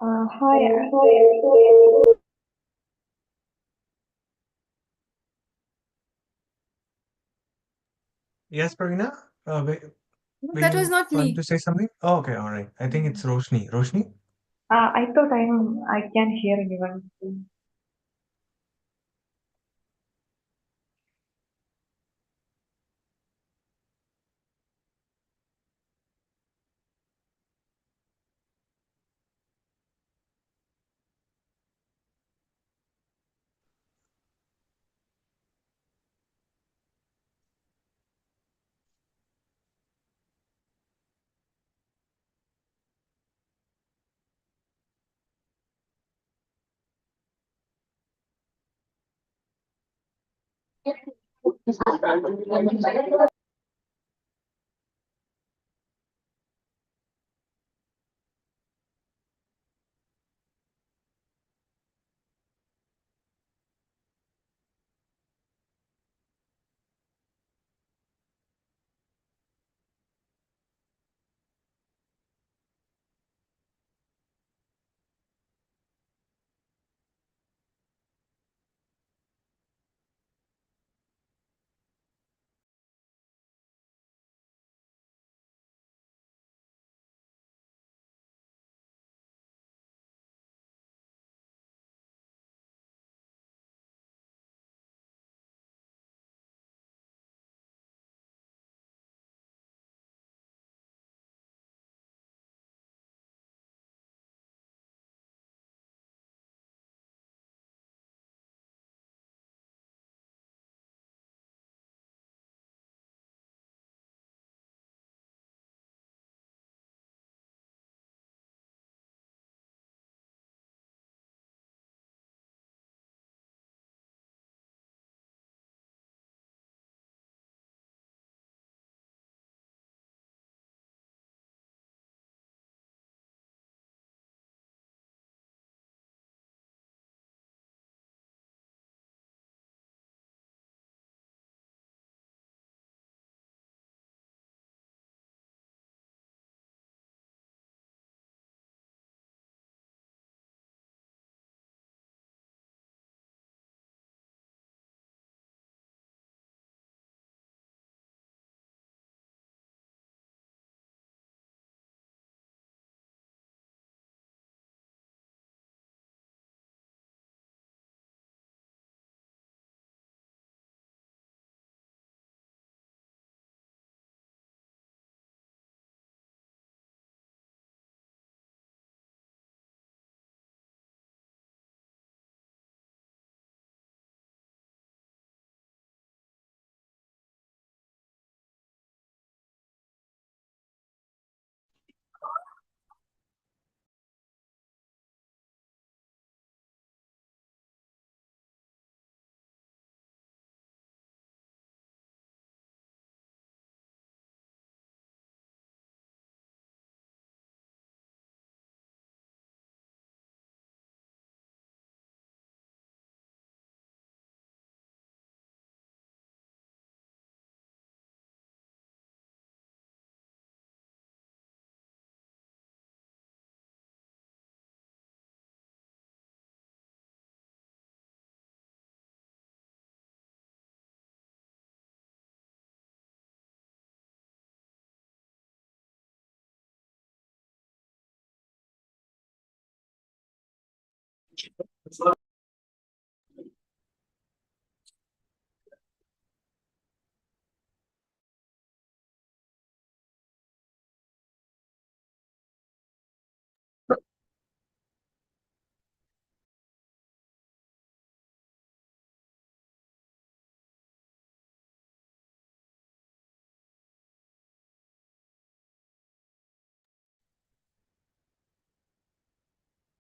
Hi, Yes, Pravina, were That was you not trying to me. say something? Oh, okay, all right. I think it's Roshni. Roshni? I thought I can hear anyone.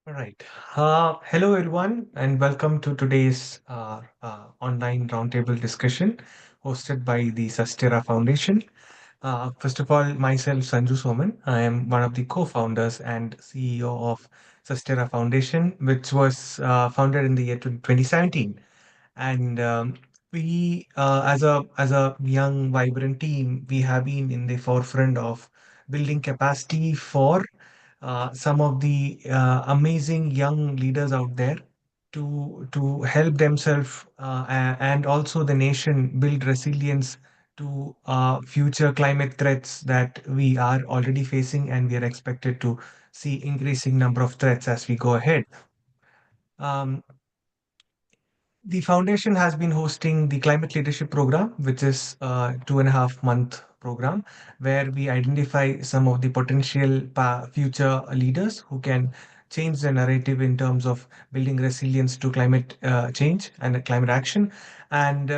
All right. Hello, everyone, and welcome to today's online roundtable discussion hosted by the Sustera Foundation. First of all, myself, Sanju Soman. I am one of the co-founders and CEO of Sustera Foundation, which was founded in the year 2017. And we, as a young, vibrant team, we have been in the forefront of building capacity for some of the amazing young leaders out there to help themselves and also the nation build resilience to future climate threats that we are already facing, and we are expected to see increasing number of threats as we go ahead. Um, the foundation has been hosting the Climate Leadership Program, which is a 2.5 month program where we identify some of the potential future leaders who can change the narrative in terms of building resilience to climate change and climate action. And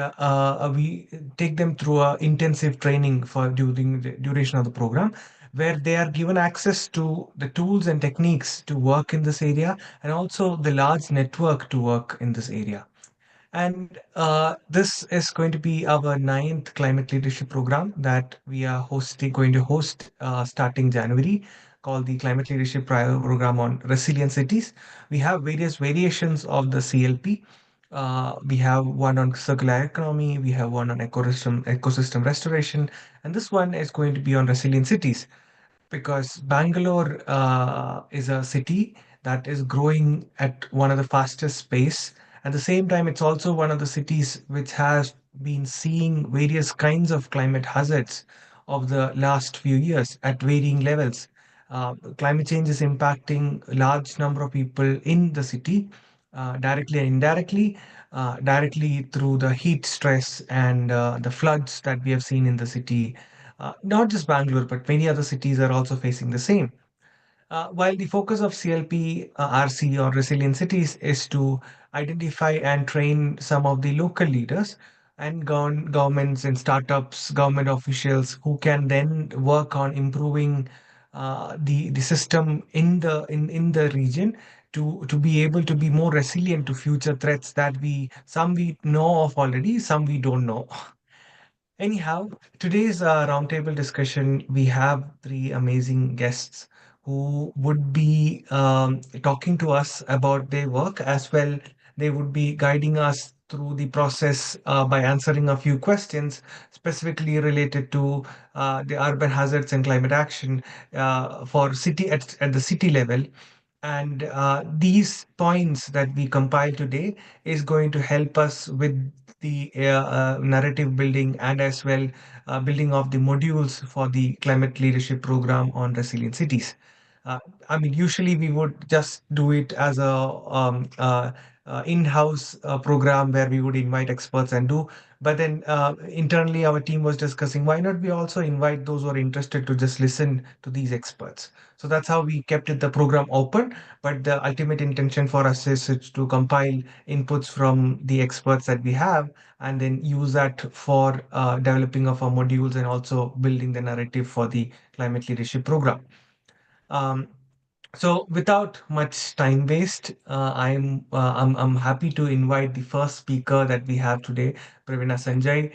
we take them through a intensive training for during the duration of the program, where they are given access to the tools and techniques to work in this area and also the large network to work in this area. And this is going to be our ninth climate leadership program that we are going to host starting January, called the Climate Leadership Program on Resilient Cities. We have various variations of the CLP. We have one on circular economy, we have one on ecosystem restoration, and this one is going to be on resilient cities, because Bangalore is a city that is growing at one of the fastest pace. At the same time, it's also one of the cities which has been seeing various kinds of climate hazards of the last few years at varying levels. Climate change is impacting a large number of people in the city, directly and indirectly. Directly through the heat stress and the floods that we have seen in the city. Not just Bangalore, but many other cities are also facing the same. While the focus of CLP RC, or Resilient Cities, is to identify and train some of the local leaders and governments and startups, government officials who can then work on improving the system in the region to be able to be more resilient to future threats that we know of already, some we don't know. Anyhow, today's roundtable discussion, we have three amazing guests who would be talking to us about their work as well. They would be guiding us through the process by answering a few questions specifically related to the urban hazards and climate action for city at the city level. And these points that we compile today is going to help us with the narrative building and as well building of the modules for the climate leadership program on resilient cities. Uh, I mean, usually we would just do it as a in-house program where we would invite experts and do. But then internally, our team was discussing why not we also invite those who are interested to just listen to these experts. So that's how we kept it the program open. But the ultimate intention for us is to compile inputs from the experts that we have and then use that for developing of our modules and also building the narrative for the climate leadership program. Um, so without much time waste, I'm happy to invite the first speaker that we have today, Pravina Sanjay.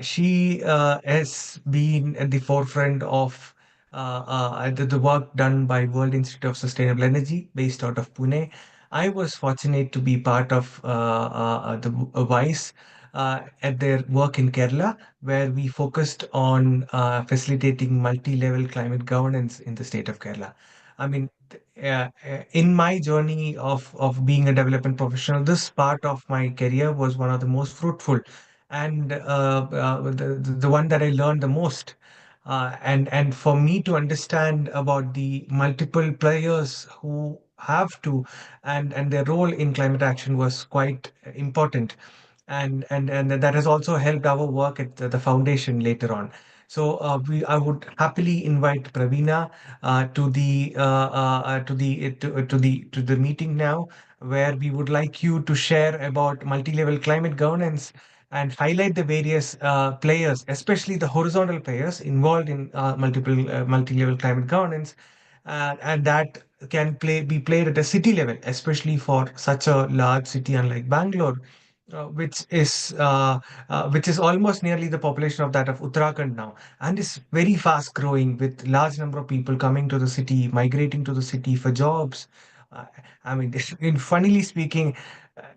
She has been at the forefront of the work done by World Institute of Sustainable Energy, based out of Pune. I was fortunate to be part of the WISE at their work in Kerala, where we focused on facilitating multi-level climate governance in the state of Kerala. I mean, in my journey of being a development professional, this part of my career was one of the most fruitful and the one that I learned the most. And for me to understand about the multiple players who have to and their role in climate action was quite important, and that has also helped our work at the foundation later on. So I would happily invite Pravina to the meeting now, where we would like you to share about multi-level climate governance and highlight the various players, especially the horizontal players involved in multi-level climate governance, and that can be played at a city level, especially for such a large city unlike Bangalore, which is almost nearly the population of that of Uttarakhand now, and is very fast growing with large number of people coming to the city, migrating to the city for jobs. Uh, I mean, in funnily speaking,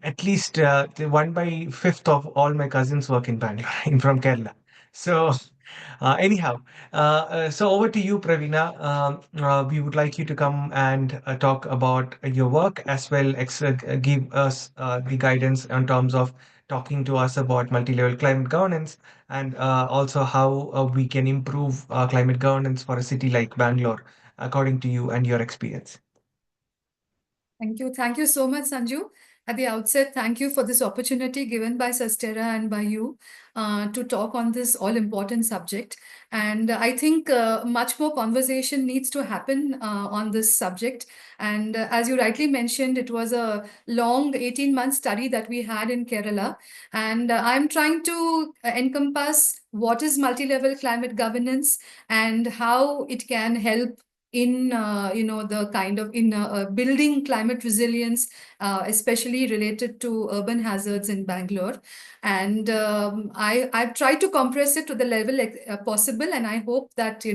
at least the 1/5 of all my cousins work in Bangalore, in from Kerala. So. Anyhow, so over to you, Pravina. We would like you to come and talk about your work as well, give us the guidance in terms of talking to us about multi-level climate governance and also how we can improve climate governance for a city like Bangalore, according to you and your experience. Thank you. Thank you so much, Sanju. At the outset, thank you for this opportunity given by Sastera and by you to talk on this all important subject. And I think much more conversation needs to happen on this subject. And as you rightly mentioned, it was a long 18-month study that we had in Kerala. And I'm trying to encompass what is multi-level climate governance and how it can help in the kind of in building climate resilience, especially related to urban hazards in Bangalore. And I've tried to compress it to the level possible, and I hope that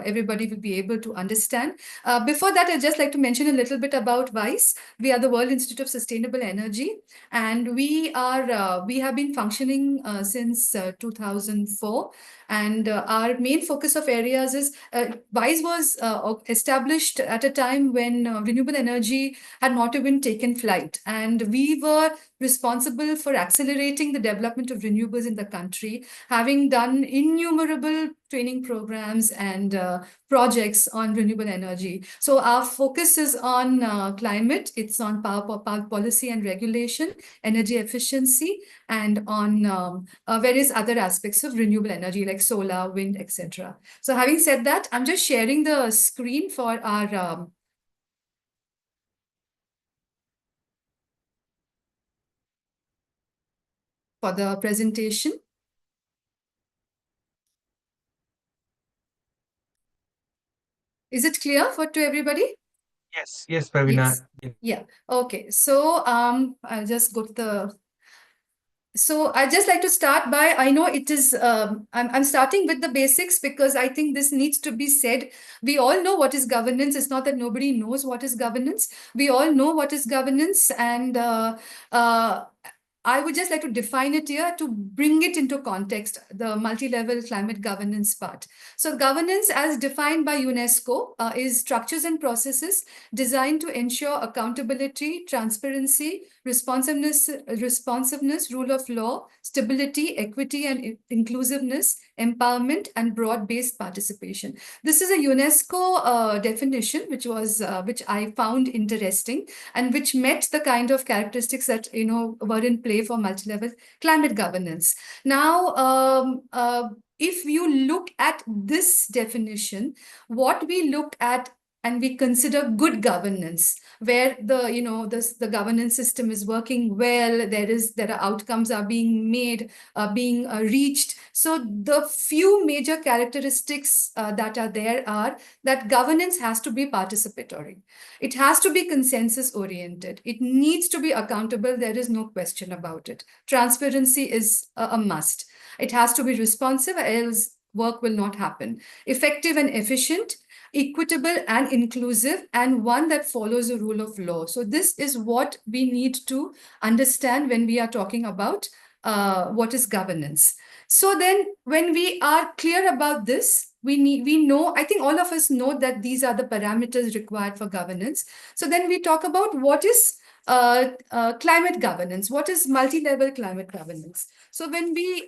everybody will be able to understand. Before that, I'd just like to mention a little bit about WISE. We are the World Institute of Sustainable Energy, and we have been functioning since 2004. And our main focus of areas is WISE was established at a time when renewable energy had not even taken flight. And we were responsible for accelerating the development of renewables in the country, having done innumerable training programs and projects on renewable energy. So our focus is on climate, it's on power policy and regulation, energy efficiency, and on various other aspects of renewable energy like solar, wind, etc. So having said that, I'm just sharing the screen for our for the presentation. Is it clear to everybody? Yes, yes, Pravina. Yes. Yeah. Okay. So I'll just go to the. So I'd just like to start by, I know it is, I'm starting with the basics because I think this needs to be said. We all know what is governance. It's not that nobody knows what is governance. We all know what is governance, and I would just like to define it here to bring it into context, the multi-level climate governance part. So governance as defined by UNESCO is structures and processes designed to ensure accountability, transparency, responsiveness, rule of law, stability, equity, and inclusiveness, empowerment, and broad-based participation. This is a UNESCO definition, which I found interesting and which met the kind of characteristics that were in play for multi-level climate governance. Now, if you look at this definition, what we look at and we consider good governance, where the governance system is working well, there are outcomes are being made, being reached. So the few major characteristics that are there are that governance has to be participatory. It has to be consensus oriented. It needs to be accountable. There is no question about it. Transparency is a must. It has to be responsive, else work will not happen. Effective and efficient, equitable and inclusive, and one that follows the rule of law. So this is what we need to understand when we are talking about what is governance. So then when we are clear about this, we know, I think all of us know that these are the parameters required for governance. So then we talk about what is climate governance, what is multi-level climate governance. So when we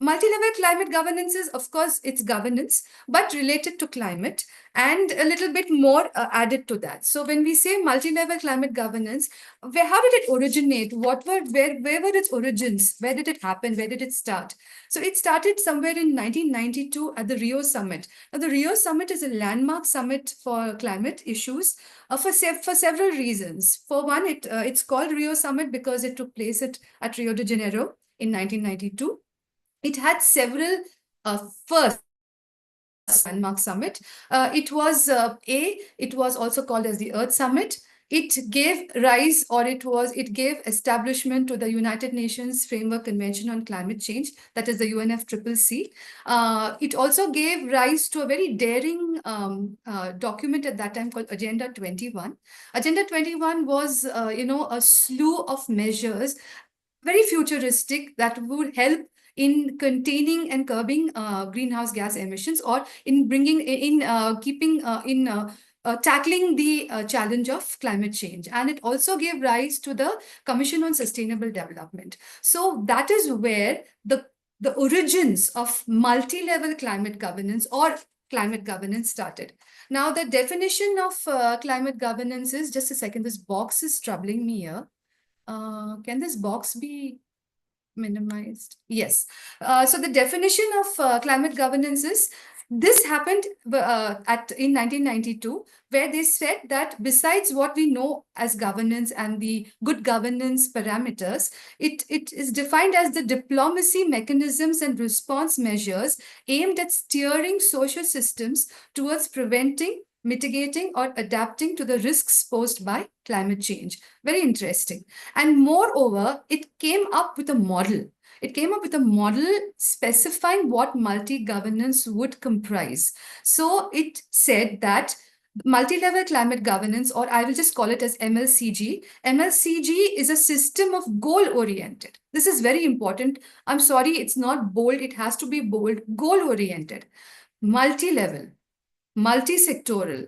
multi-level climate governance is, of course, it's governance, but related to climate and a little bit more added to that. So when we say multi-level climate governance, how did it originate? Where were its origins? Where did it happen? Where did it start? So it started somewhere in 1992 at the Rio Summit. Now, the Rio Summit is a landmark summit for climate issues for several reasons. For one, it's called Rio Summit because it took place at Rio de Janeiro in 1992. It had several first landmark summit. It was also called as the Earth Summit. It gave rise, or it gave establishment to the United Nations Framework Convention on Climate Change, that is the UNFCCC. It also gave rise to a very daring document at that time called Agenda 21. Agenda 21 was, a slew of measures, very futuristic, that would help in containing and curbing greenhouse gas emissions, or in bringing in keeping in tackling the challenge of climate change. And it also gave rise to the Commission on Sustainable Development. So that is where the origins of multi-level climate governance or climate governance started. Now, the definition of climate governance is, just a second, this box is troubling me here. Can this box be minimized? Yes. So the definition of climate governance is, this happened in 1992, where they said that besides what we know as governance and the good governance parameters, it is defined as the diplomacy mechanisms and response measures aimed at steering social systems towards preventing, mitigating, or adapting to the risks posed by climate change. Very interesting. And moreover, it came up with a model. It came up with a model specifying what multi-governance would comprise. So it said that multi-level climate governance, or I will just call it as MLCG. MLCG is a system of goal-oriented. This is very important. I'm sorry, it's not bold. It has to be bold. Goal-oriented, multi-level, multi-sectoral,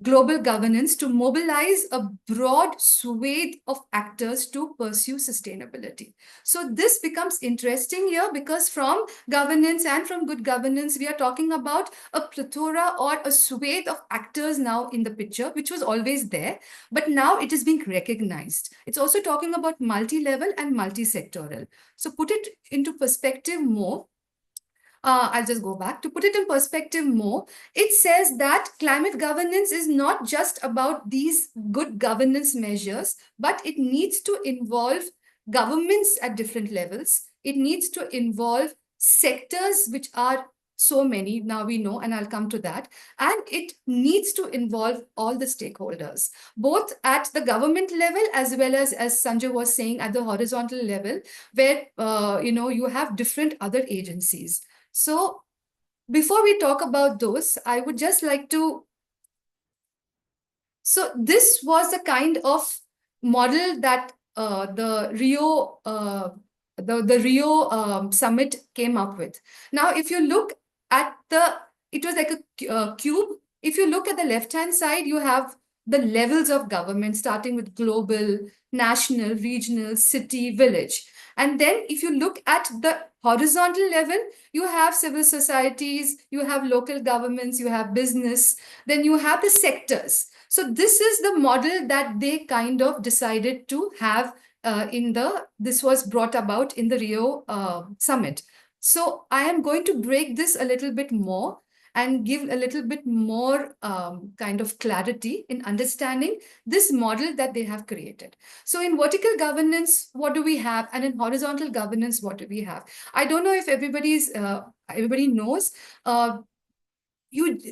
global governance to mobilize a broad swathe of actors to pursue sustainability. So this becomes interesting here, because from governance and from good governance, we are talking about a plethora or a swathe of actors now in the picture, which was always there, but now it is being recognized. It's also talking about multi-level and multi-sectoral. So put it into perspective more. I'll just go back. To put it in perspective more, it says that climate governance is not just about these good governance measures, but it needs to involve governments at different levels. It needs to involve sectors, which are so many, now we know, and I'll come to that. And it needs to involve all the stakeholders, both at the government level as well as Sanjay was saying, at the horizontal level, where you have different other agencies. So before we talk about those, I would just like to, so this was the kind of model that the Rio summit came up with. Now, if you look at it was like a cube. If you look at the left-hand side, you have the levels of government, starting with global, national, regional, city, village. And then if you look at the horizontal level, you have civil societies, you have local governments, you have business, then you have the sectors. So this is the model that they kind of decided to have this was brought about in the Rio summit. So I am going to break this a little bit more and give a little bit more kind of clarity in understanding this model that they have created. So in vertical governance, what do we have? And in horizontal governance, what do we have? I don't know if everybody knows.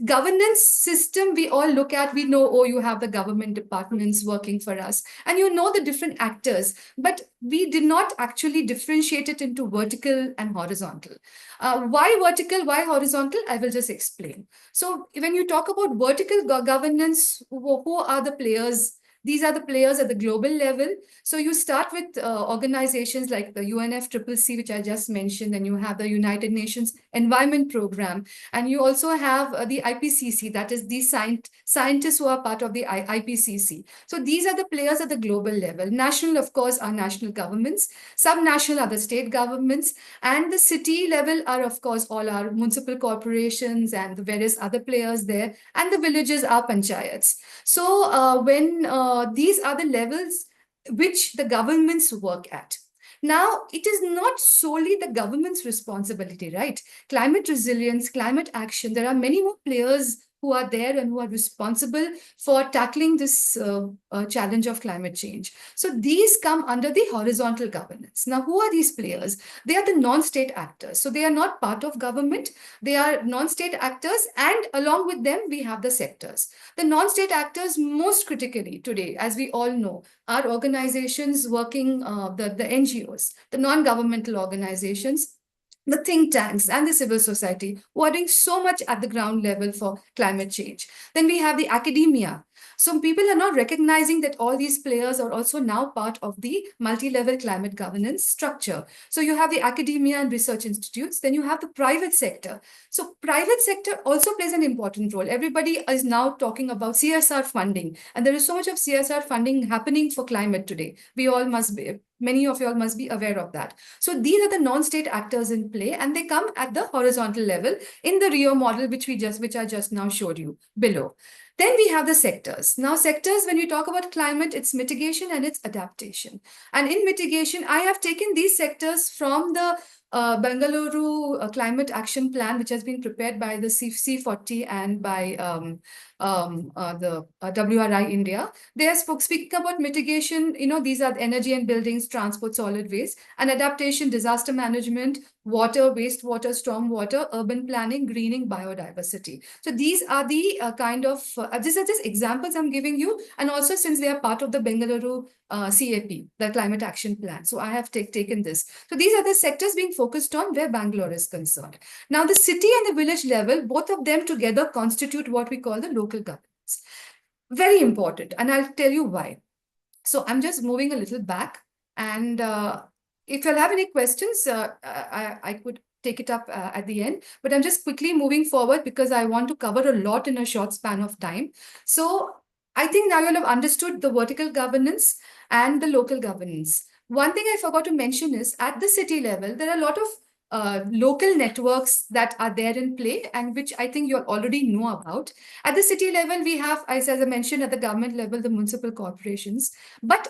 Governance system, we all look at, we know, oh, you have the government departments working for us, and you know the different actors, but we did not actually differentiate it into vertical and horizontal. Why vertical, why horizontal? I will just explain. So when you talk about vertical governance, who are the players? These are the players at the global level. So you start with organizations like the UNFCCC, which I just mentioned, and you have the United Nations Environment Program, and you also have the IPCC, that is the scientists who are part of the IPCC. So these are the players at the global level. National, of course, are national governments. Subnational are the state governments. And the city level are, of course, all our municipal corporations and the various other players there. And the villages are panchayats. So when these are the levels which the governments work at. Now, it is not solely the government's responsibility, right? Climate resilience, climate action, there are many more players who are there and who are responsible for tackling this challenge of climate change. So these come under the horizontal governance. Now, who are these players? They are the non-state actors. So they are not part of government. They are non-state actors, and along with them, we have the sectors. The non-state actors, most critically today, as we all know, are organizations working, the NGOs, the non-governmental organizations, the think tanks and the civil society, who are doing so much at the ground level for climate change. Then we have the academia. So people are not recognizing that all these players are also now part of the multi-level climate governance structure. So you have the academia and research institutes, then you have the private sector. So private sector also plays an important role. Everybody is now talking about CSR funding, and there is so much of CSR funding happening for climate today. We all must be, many of you all must be aware of that. So these are the non-state actors in play, and they come at the horizontal level in the Rio model, which I just now showed you below. Then we have the sectors. Now, sectors, when we talk about climate, it's mitigation and it's adaptation. And in mitigation, I have taken these sectors from the Bengaluru Climate Action Plan, which has been prepared by the C40 and by the WRI India. They are speaking about mitigation. These are the energy and buildings, transport, solid waste, and adaptation, disaster management, water, wastewater, stormwater, urban planning, greening, biodiversity. So these are the these are just examples I'm giving you. And also, since they are part of the Bengaluru CAP, the Climate Action Plan. So I have taken this. So these are the sectors being focused on where Bangalore is concerned. Now, the city and the village level, both of them together constitute what we call the local governance. Very important. And I'll tell you why. So I'm just moving a little back. And if you'll have any questions, I could take it up at the end. But I'm just quickly moving forward because I want to cover a lot in a short span of time. So I think now you'll have understood the vertical governance and the local governance. One thing I forgot to mention is at the city level, there are a lot of local networks that are there in play and which I think you already know about. At the city level, we have, as I mentioned, at the government level, the municipal corporations. But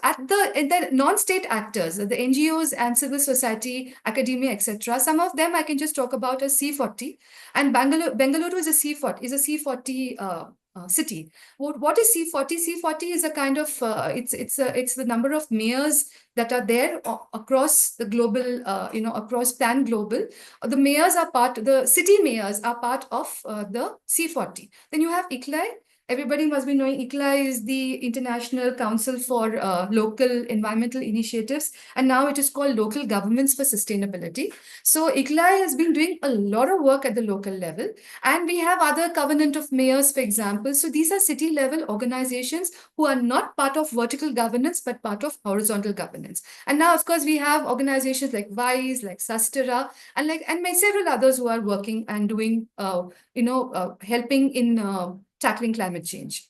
in the non-state actors, the NGOs and civil society, academia, etc., some of them I can just talk about as C40. And Bengaluru is a C40 city. What is C40? C40 is a kind of it's the number of mayors that are there across the global, across pan global. The city mayors are part of the C40. Then you have ICLAI. Everybody must be knowing ICLAI is the International Council for Local Environmental Initiatives, and now it is called Local Governments for Sustainability. So ICLAI has been doing a lot of work at the local level, and we have other Covenant of Mayors, for example. So these are city level organizations who are not part of vertical governance, but part of horizontal governance. And now, of course, we have organizations like WISE, like Sastera, and several others who are working and doing, helping in tackling climate change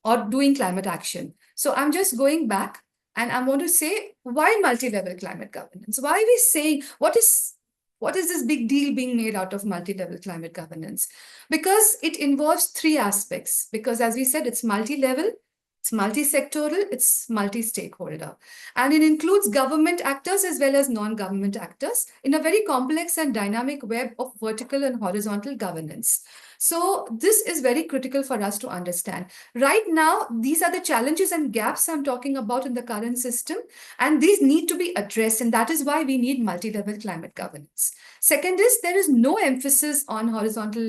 or doing climate action. So I'm just going back and I want to say, why multi-level climate governance? Why are we saying, what is this big deal being made out of multi-level climate governance? Because it involves three aspects. Because as we said, it's multi-level, it's multi-sectoral, it's multi-stakeholder. And it includes government actors as well as non-government actors in a very complex and dynamic web of vertical and horizontal governance. So this is very critical for us to understand. Right now, these are the challenges and gaps I'm talking about in the current system, and these need to be addressed, and that is why we need multi-level climate governance. Second is there is no emphasis on the horizontal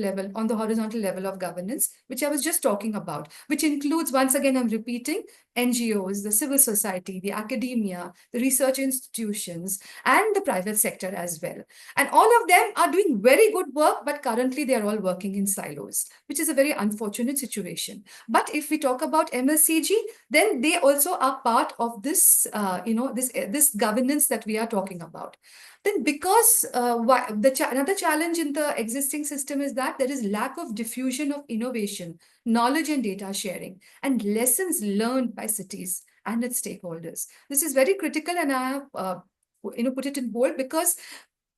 level of governance, which I was just talking about, which includes, once again, I'm repeating, NGOs, the civil society, the academia, the research institutions, and the private sector as well. And all of them are doing very good work, but currently they are all working in silos, which is a very unfortunate situation. But if we talk about MLCG, then they also are part of this, this governance that we are talking about. Then because another challenge in the existing system is that there is lack of diffusion of innovation, knowledge and data sharing, and lessons learned by cities and its stakeholders. This is very critical, and I have put it in bold because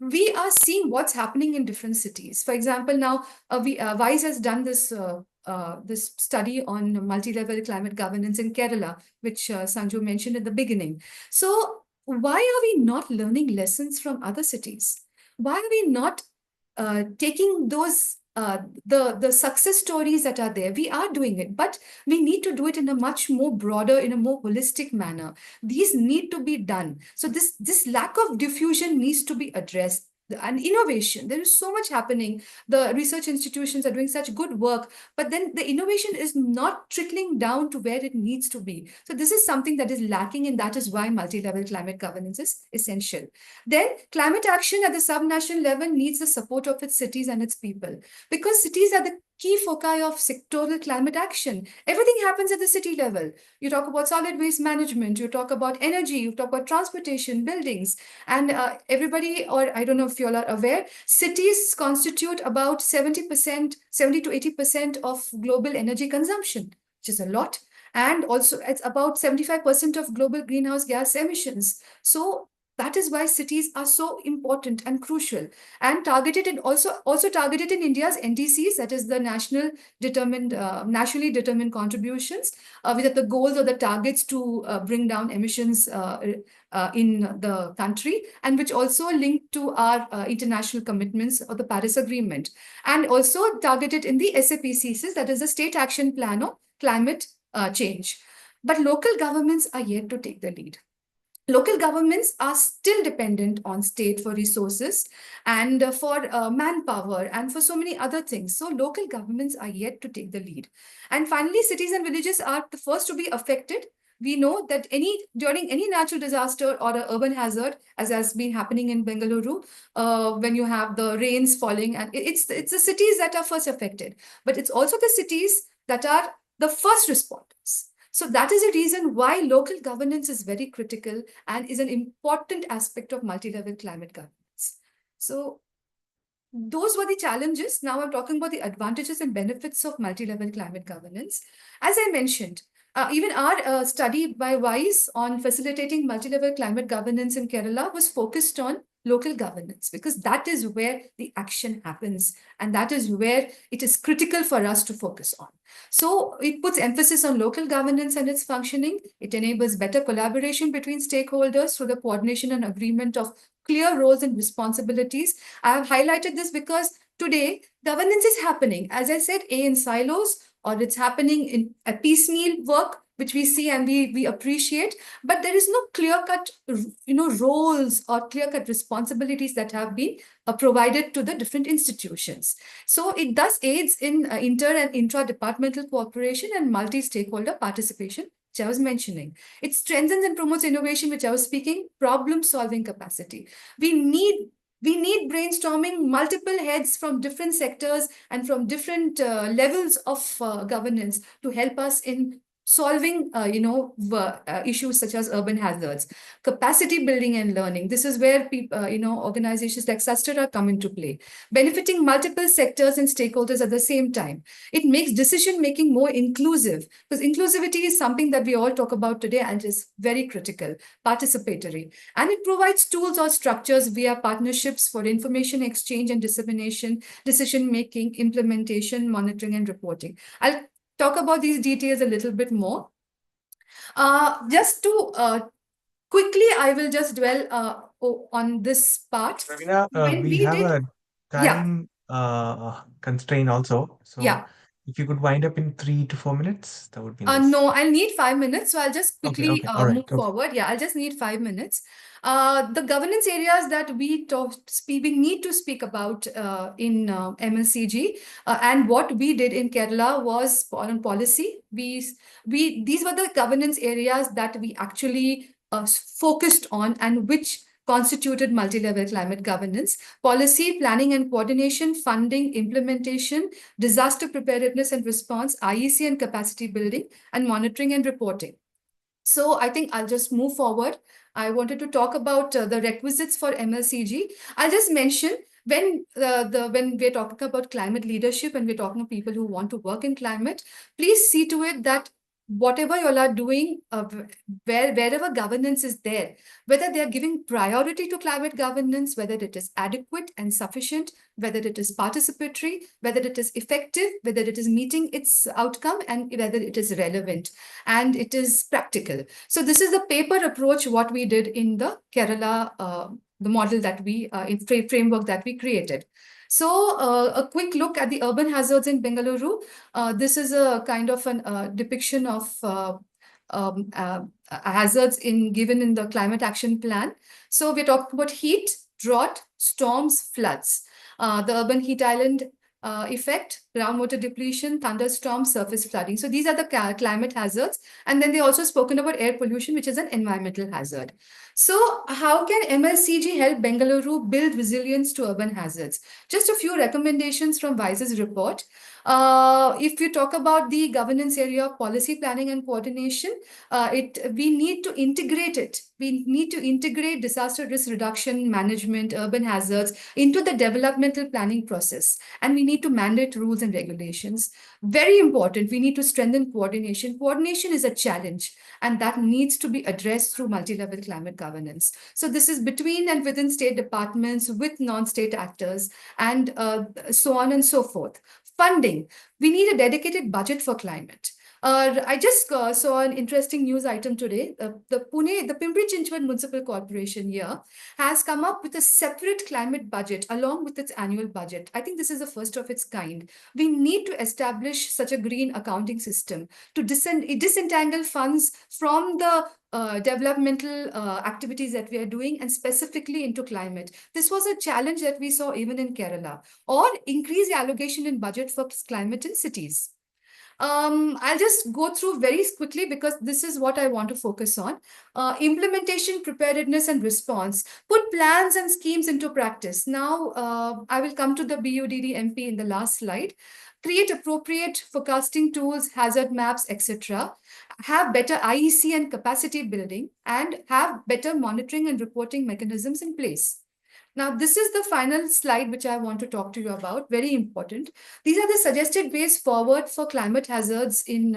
we are seeing what's happening in different cities. For example, now WISE has done this this study on multi-level climate governance in Kerala, which Sanju mentioned at the beginning. So why are we not learning lessons from other cities? Why are we not taking those the success stories that are there? We are doing it, but we need to do it in a much more broader, in a more holistic manner. These need to be done. So this lack of diffusion needs to be addressed. And innovation, there is so much happening. The research institutions are doing such good work, but then the innovation is not trickling down to where it needs to be. So this is something that is lacking, and that is why multi-level climate governance is essential. Then climate action at the subnational level needs the support of its cities and its people, because cities are the key foci of sectoral climate action. Everything happens at the city level. You talk about solid waste management, you talk about energy, you talk about transportation, buildings, and everybody, or I don't know if you all are aware, cities constitute about 70%, 70 to 80% of global energy consumption, which is a lot. And also, it's about 75% of global greenhouse gas emissions. So that is why cities are so important and crucial, and targeted, and also targeted in India's NDCs, that is the nationally determined contributions, with the goals or the targets to bring down emissions in the country, and which also link to our international commitments of the Paris Agreement, and also targeted in the SAPCCs, that is the State Action Plan on Climate change. But local governments are yet to take the lead. Local governments are still dependent on state for resources and for manpower and for so many other things. So local governments are yet to take the lead. And finally, cities and villages are the first to be affected. We know that during any natural disaster or an urban hazard, as has been happening in Bengaluru, when you have the rains falling, and it's the cities that are first affected, but it's also the cities that are the first responders. So that is a reason why local governance is very critical and is an important aspect of multi-level climate governance. So those were the challenges. Now I'm talking about the advantages and benefits of multi-level climate governance. As I mentioned, even our study by WISE on facilitating multi-level climate governance in Kerala was focused on local governance, because that is where the action happens and that is where it is critical for us to focus on. So it puts emphasis on local governance and its functioning. It enables better collaboration between stakeholders through the coordination and agreement of clear roles and responsibilities. I have highlighted this because today governance is happening, as I said, in silos, or it's happening in a piecemeal work, which we see and we appreciate, but there is no clear-cut, roles or clear-cut responsibilities that have been provided to the different institutions. So it thus aids in inter and intra-departmental cooperation and multi-stakeholder participation, which I was mentioning. It strengthens and promotes innovation, which I was speaking, problem-solving capacity. We need brainstorming, multiple heads from different sectors and from different levels of governance to help us in solving issues such as urban hazards, capacity building and learning. This is where organizations like Sustera come into play, benefiting multiple sectors and stakeholders at the same time. It makes decision making more inclusive, because inclusivity is something that we all talk about today and is very critical, participatory. And it provides tools or structures via partnerships for information exchange and dissemination, decision making, implementation, monitoring, and reporting. I'll talk about these details a little bit more. Just to quickly, I will just dwell on this part. Ravina, When we we have did, a time constraint also. So yeah. if you could wind up in 3 to 4 minutes, that would be nice. No, I'll need 5 minutes. So I'll just quickly Okay, all right, move go. forward. Yeah, I'll just need 5 minutes. The governance areas that we need to speak about in MLCG and what we did in Kerala was on policy. These were the governance areas that we actually focused on and which constituted multi-level climate governance: policy, planning and coordination, funding, implementation, disaster preparedness and response, IEC and capacity building, and monitoring and reporting. So I think I'll just move forward. I wanted to talk about the requisites for MLCG. I'll just mention, when we're talking about climate leadership and we're talking to people who want to work in climate, please see to it that whatever you all are doing, wherever governance is there, whether they are giving priority to climate governance, whether it is adequate and sufficient, whether it is participatory, whether it is effective, whether it is meeting its outcome, and whether it is relevant and it is practical. So this is the paper approach, what we did in the Kerala, the model that we, framework that we created. So a quick look at the urban hazards in Bengaluru. This is a kind of a depiction of hazards given in the climate action plan. So we're talking about heat, drought, storms, floods, the urban heat island effect, groundwater depletion, thunderstorms, surface flooding. So these are the climate hazards. And then they also spoken about air pollution, which is an environmental hazard. So how can MLCG help Bengaluru build resilience to urban hazards? Just a few recommendations from WISE's report. If you talk about the governance area of policy planning and coordination, we need to integrate it. We need to integrate disaster risk reduction management, urban hazards into the developmental planning process. And we need to mandate rules and regulations. Very important. We need to strengthen coordination. Coordination is a challenge, and that needs to be addressed through multi-level climate governance. So this is between and within state departments, with non-state actors, and so on and so forth. Funding. We need a dedicated budget for climate. I just saw an interesting news item today. The Pimpri-Chinchwad Municipal Corporation here has come up with a separate climate budget along with its annual budget. I think this is the first of its kind. We need to establish such a green accounting system to disentangle funds from the developmental activities that we are doing, and specifically into climate. This was a challenge that we saw even in Kerala. Or increase the allocation in budget for climate in cities. I'll just go through very quickly because this is what I want to focus on. Implementation, preparedness, and response. Put plans and schemes into practice. Now, I will come to the BUDD MP in the last slide. Create appropriate forecasting tools, hazard maps, etc. Have better IEC and capacity building, and have better monitoring and reporting mechanisms in place. Now, this is the final slide which I want to talk to you about, very important. These are the suggested ways forward for climate hazards in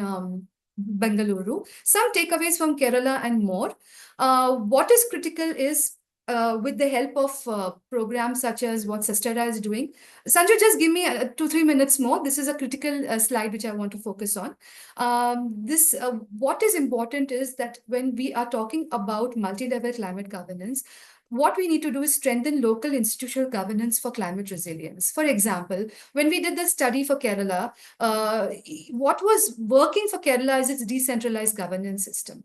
Bengaluru. Some takeaways from Kerala and more. What is critical is with the help of programs such as what Sastera is doing. Sanjay, just give me 2-3 minutes more. This is a critical slide which I want to focus on. What is important is that when we are talking about multi-level climate governance, what we need to do is strengthen local institutional governance for climate resilience. For example, when we did the study for Kerala, what was working for Kerala is its decentralized governance system.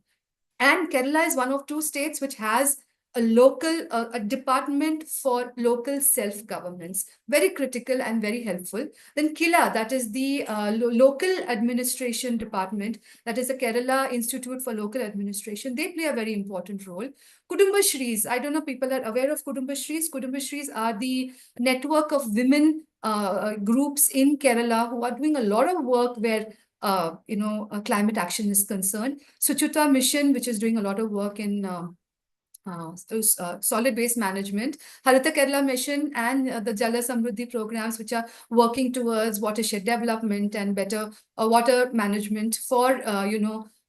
And Kerala is one of 2 states which has a department for local self-governance, very critical and very helpful. Then KILA, that is the local administration department, that is the Kerala Institute for Local Administration. They play a very important role. Kudumba Shrees, I don't know if people are aware of Kudumba Shrees. Kudumba Shrees are the network of women groups in Kerala who are doing a lot of work where climate action is concerned. Suchuta Mission, which is doing a lot of work in solid waste management, Harita Kerala Mission, and the Jala Samruddhi programs, which are working towards watershed development and better water management for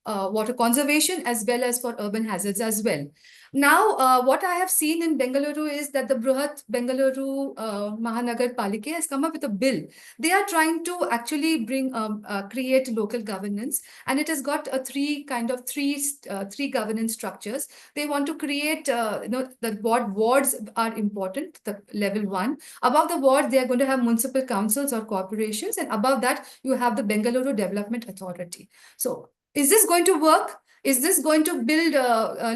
water conservation as well as for urban hazards as well. Now, what I have seen in Bengaluru is that the Bruhat Bengaluru Mahanagar Palike has come up with a bill. They are trying to actually create local governance, and it has got three governance structures. They want to create, the wards are important, the level 1. Above the ward, they are going to have municipal councils or corporations, and above that, you have the Bengaluru Development Authority. So, is this going to work? Is this going to build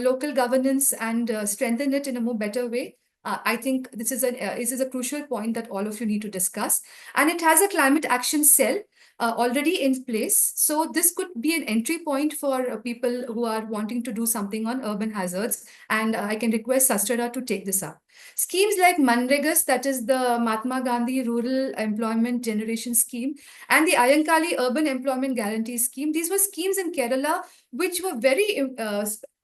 local governance and strengthen it in a more better way? I think this is a crucial point that all of you need to discuss. And it has a climate action cell already in place. So this could be an entry point for people who are wanting to do something on urban hazards. And I can request Sastera to take this up. Schemes like Manregas, that is the Mahatma Gandhi Rural Employment Generation Scheme, and the Ayankali Urban Employment Guarantee Scheme. These were schemes in Kerala which were very,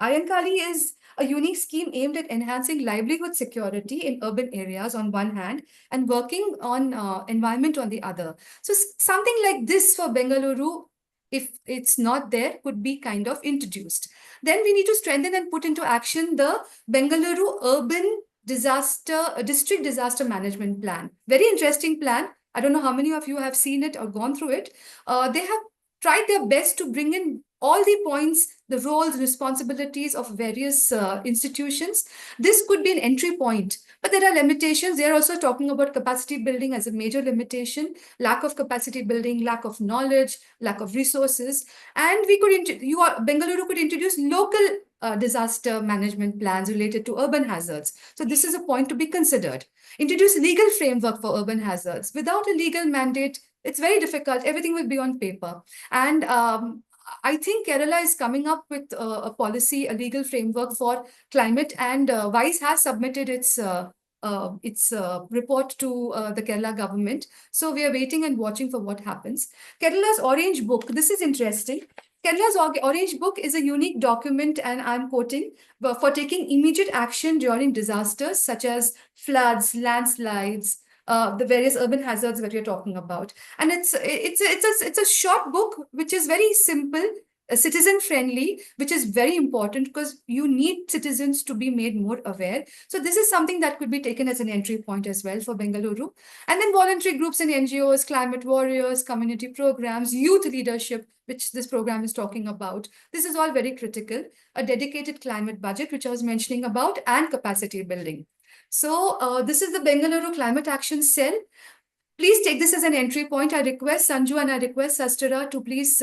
Ayankali is a unique scheme aimed at enhancing livelihood security in urban areas on one hand and working on environment on the other. So something like this for Bengaluru, if it's not there, could be kind of introduced. Then we need to strengthen and put into action the Bengaluru Urban District Disaster Management Plan. Very interesting plan. I don't know how many of you have seen it or gone through it. They have tried their best to bring in all the points, the roles, responsibilities of various institutions. This could be an entry point, but there are limitations. They're also talking about capacity building as a major limitation, lack of capacity building, lack of knowledge, lack of resources. And Bengaluru could introduce local disaster management plans related to urban hazards. So this is a point to be considered. Introduce legal framework for urban hazards. Without a legal mandate, it's very difficult. Everything will be on paper. And I think Kerala is coming up with a policy, a legal framework for climate, and WISE has submitted its its report to the Kerala government. So we are waiting and watching for what happens. Kerala's Orange Book, this is interesting. Kerala's Orange Book is a unique document, and I'm quoting, for taking immediate action during disasters such as floods, landslides, the various urban hazards that you're talking about. And it's a short book which is very simple, citizen friendly, which is very important because you need citizens to be made more aware. So this is something that could be taken as an entry point as well for Bengaluru. And then voluntary groups and NGOs, climate warriors, community programs, youth leadership, which this program is talking about. This is all very critical. A dedicated climate budget, which I was mentioning about, and capacity building. So this is the Bengaluru Climate Action Cell. Please take this as an entry point. I request Sanju and I request Sastira to please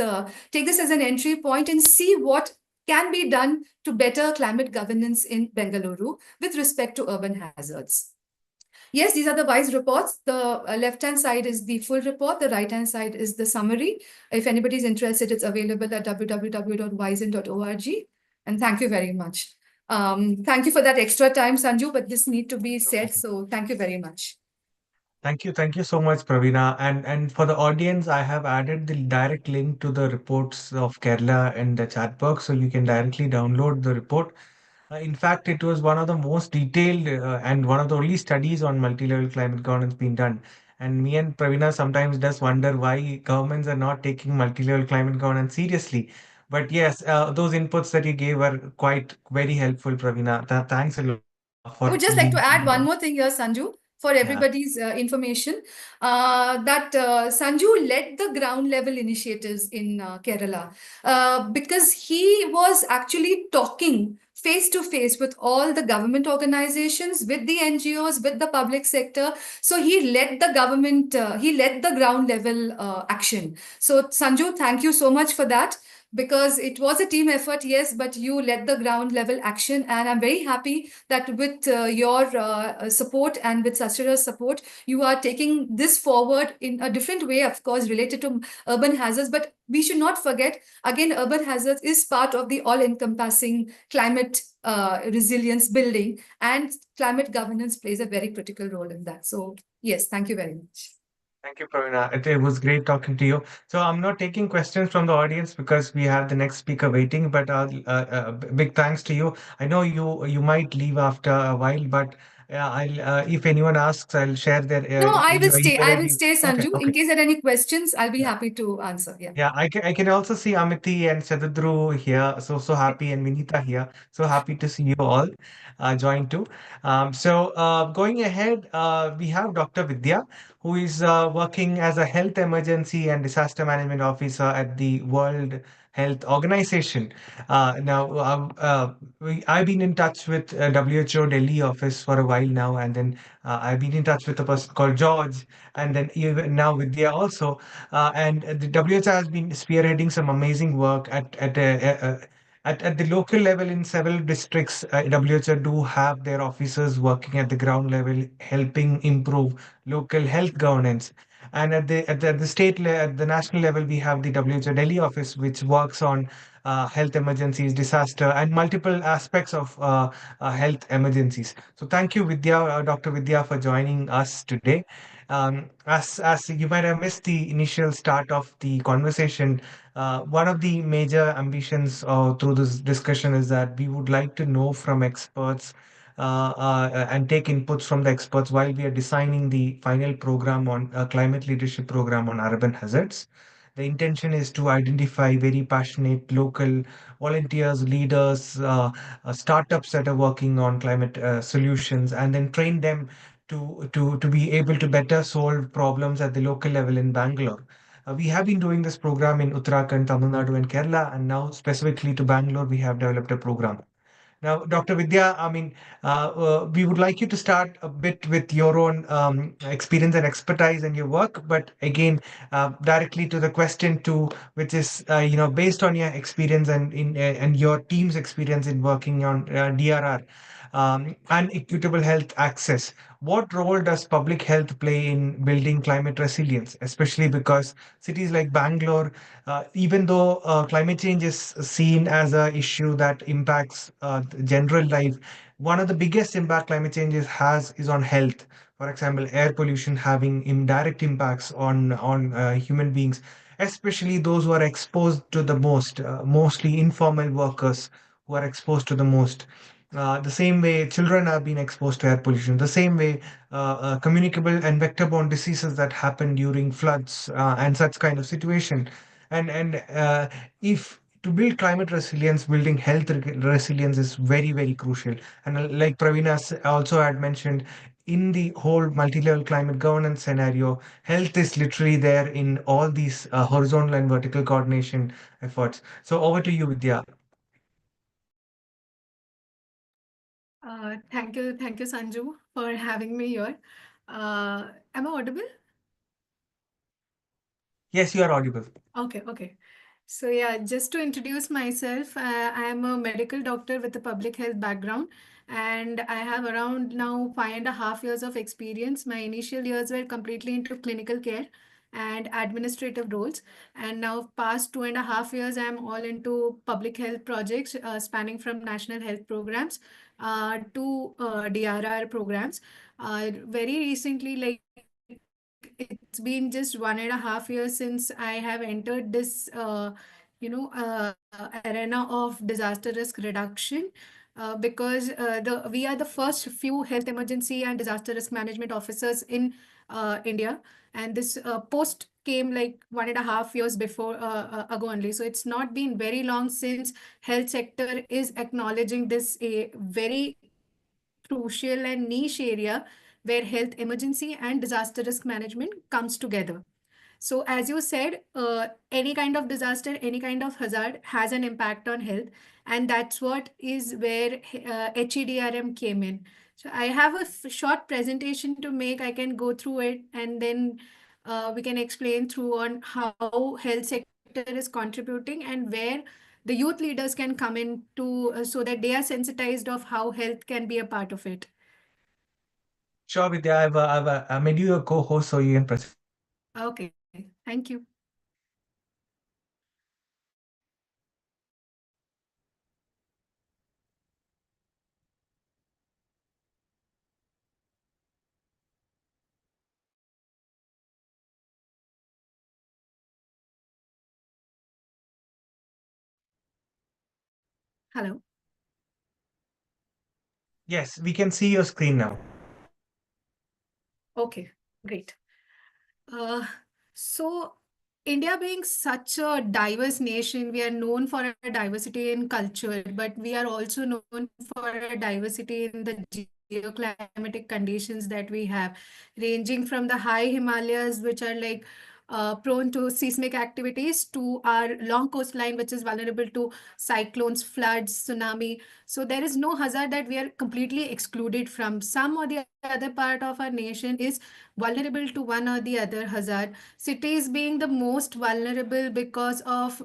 take this as an entry point and see what can be done to better climate governance in Bengaluru with respect to urban hazards. Yes, these are the WISE reports. The left-hand side is the full report. The right-hand side is the summary. If anybody's interested, it's available at www.wisen.org. And thank you very much. Thank you for that extra time, Sanju, but this need to be said. So thank you very much. Thank you so much, Pravina. And for the audience, I have added the direct link to the reports of Kerala in the chat box, so you can directly download the report. In fact, it was one of the most detailed and one of the only studies on multi-level climate governance being done. And me and Pravina sometimes does wonder why governments are not taking multi-level climate governance seriously. But yes, those inputs that you gave are quite very helpful, Pravina. Thanks a lot I for would just like to leading. add one more thing here, Sanju, for Yeah. everybody's information, that Sanju led the ground level initiatives in Kerala because he was actually talking face to face with all the government organizations, with the NGOs, with the public sector. So he led the government, he led the ground level action. So Sanju, thank you so much for that, because it was a team effort, yes, but you led the ground level action. And I'm very happy that with your support and with Sachira's support, you are taking this forward in a different way, of course, related to urban hazards. But we should not forget, again, urban hazards is part of the all-encompassing climate resilience building, and climate governance plays a very critical role in that. So yes, thank you very much. Thank you, Pravina. It was great talking to you. So I'm not taking questions from the audience because we have the next speaker waiting. But big thanks to you. I know you might leave after a while, but I'll if anyone asks, I'll share their No, I will your stay. email I will ID. stay, Okay, Sanju. In okay. case there are any questions, I'll be Yeah. happy to answer. Yeah. Yeah, I can also see Amity and Sadhudru here. So happy, and Vinita here. So happy to see you all join too. Going ahead, we have Dr. Vidya, who is working as a health emergency and disaster management officer at the World Health Organization. I've been in touch with WHO Delhi office for a while now, and then I've been in touch with a person called George, and then even now Vidya also. And the WHO has been spearheading some amazing work at the local level in several districts. WHO do have their officers working at the ground level, helping improve local health governance. And at the national level, we have the WHO Delhi office, which works on health emergencies, disaster, and multiple aspects of health emergencies. So thank you, Vidya, Dr. Vidya, for joining us today. As you might have missed the initial start of the conversation, one of the major ambitions through this discussion is that we would like to know from experts and take inputs from the experts while we are designing the final program on climate leadership program on urban hazards. The intention is to identify very passionate local volunteers, leaders, startups that are working on climate solutions, and then train them to be able to better solve problems at the local level in Bangalore. We have been doing this program in Uttarakhand, Tamil Nadu, and Kerala, and now specifically to Bangalore, we have developed a program. Now, Dr. Vidya, I mean, we would like you to start a bit with your own experience and expertise and your work, but again, directly to the question too, which is, based on your experience and your team's experience in working on DRR. and equitable health access. What role does public health play in building climate resilience, especially because cities like Bangalore, even though climate change is seen as a issue that impacts the general life, one of the biggest impact climate change has is on health. For example, air pollution having indirect impacts on human beings, especially those who are exposed to the most, mostly informal workers who are exposed to the most. The same way children have been exposed to air pollution, the same way communicable and vector-borne diseases that happen during floods and such kind of situation. And if to build climate resilience, building health resilience is very, very crucial. And like Pravina also had mentioned, in the whole multi-level climate governance scenario, health is literally there in all these horizontal and vertical coordination efforts. So over to you, Vidya. Thank you, Sanju, for having me here. Am I audible? Yes, you are audible. Okay. So yeah, just to introduce myself, I am a medical doctor with a public health background, and I have around now 5.5 years of experience. My initial years were completely into clinical care and administrative roles, and now past 2.5 years, I'm all into public health projects, spanning from national health programs to DRR programs. Very recently, like it's been just 1.5 years since I have entered this, arena of disaster risk reduction. Because we are the first few health emergency and disaster risk management officers in India, and this post came like 1.5 years before ago only. So it's not been very long since health sector is acknowledging this a very crucial and niche area where health emergency and disaster risk management comes together. So, as you said, any kind of disaster, any kind of hazard has an impact on health, and that's what is where HEDRM came in. So, I have a short presentation to make. I can go through it, and then we can explain through on how health sector is contributing and where the youth leaders can come in to so that they are sensitized of how health can be a part of it. Sure, Vidya. I made you a co-host so you can present. Okay, thank you. Hello. Yes, we can see your screen now. Okay, great. Uh, so, India being such a diverse nation, we are known for our diversity in culture, but we are also known for our diversity in the geoclimatic conditions that we have, ranging from the high Himalayas, which are like prone to seismic activities, to our long coastline, which is vulnerable to cyclones, floods, tsunami. So there is no hazard that we are completely excluded from. Some or the other part of our nation is vulnerable to one or the other hazard. Cities being the most vulnerable because of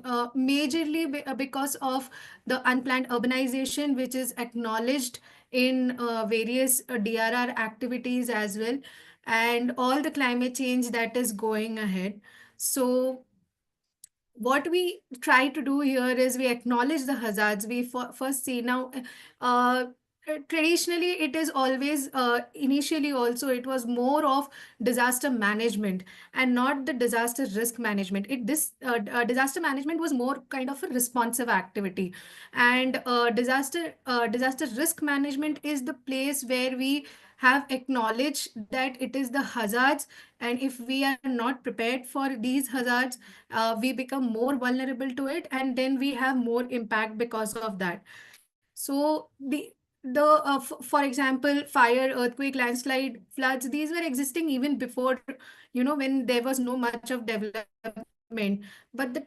because of the unplanned urbanization, which is acknowledged in various DRR activities as well, and all the climate change that is going ahead. So what we try to do here is we acknowledge the hazards. We first see now, uh, traditionally it is always, initially also it was more of disaster management and not the disaster risk management. Disaster management was more kind of a responsive activity, and disaster risk management is the place where we have acknowledged that it is the hazards, and if we are not prepared for these hazards, we become more vulnerable to it, and then we have more impact because of that. So for example, fire, earthquake, landslide, floods, these were existing even before, when there was no much of development. But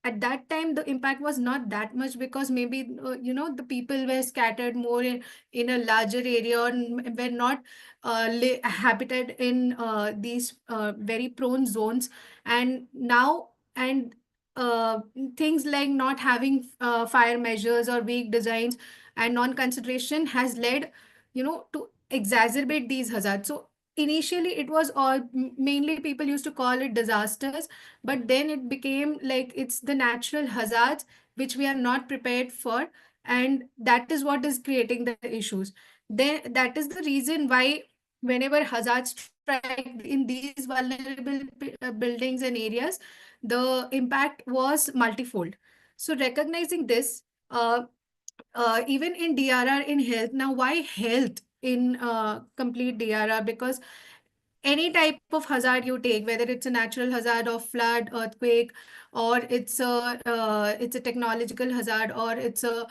at that time, the impact was not that much because maybe, the people were scattered more in a larger area, or were not habited in these very prone zones. And now, and uh, things like not having fire measures or weak designs and non-consideration has led, to exacerbate these hazards. So initially it was all mainly people used to call it disasters, but then it became like it's the natural hazards which we are not prepared for, and that is what is creating the issues. Then that is the reason why whenever hazards strike in these vulnerable buildings and areas, the impact was multifold. So recognizing this, even in DRR in health, now why health in complete DRR? Because any type of hazard you take, whether it's a natural hazard of flood, earthquake, or it's a technological hazard, or it's a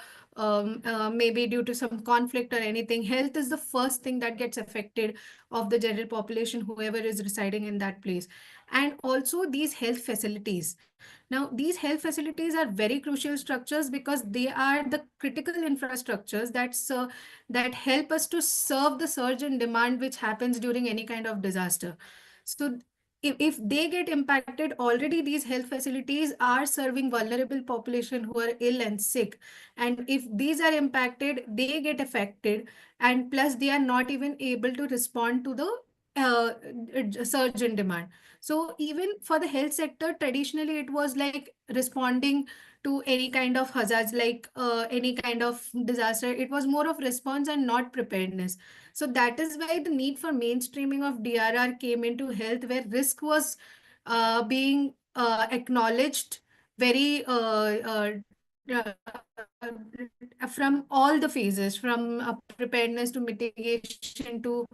maybe due to some conflict or anything, health is the first thing that gets affected of the general population, whoever is residing in that place. And also these health facilities. Now, these health facilities are very crucial structures because they are the critical infrastructures that help us to serve the surge in demand which happens during any kind of disaster. So if they get impacted, already these health facilities are serving vulnerable population who are ill and sick. And if these are impacted, they get affected. And plus, they are not even able to respond to the surge in demand. So even for the health sector, traditionally it was like responding to any kind of hazards, like any kind of disaster. It was more of response and not preparedness. So that is why the need for mainstreaming of DRR came into health, where risk was being acknowledged very from all the phases, from preparedness to mitigation to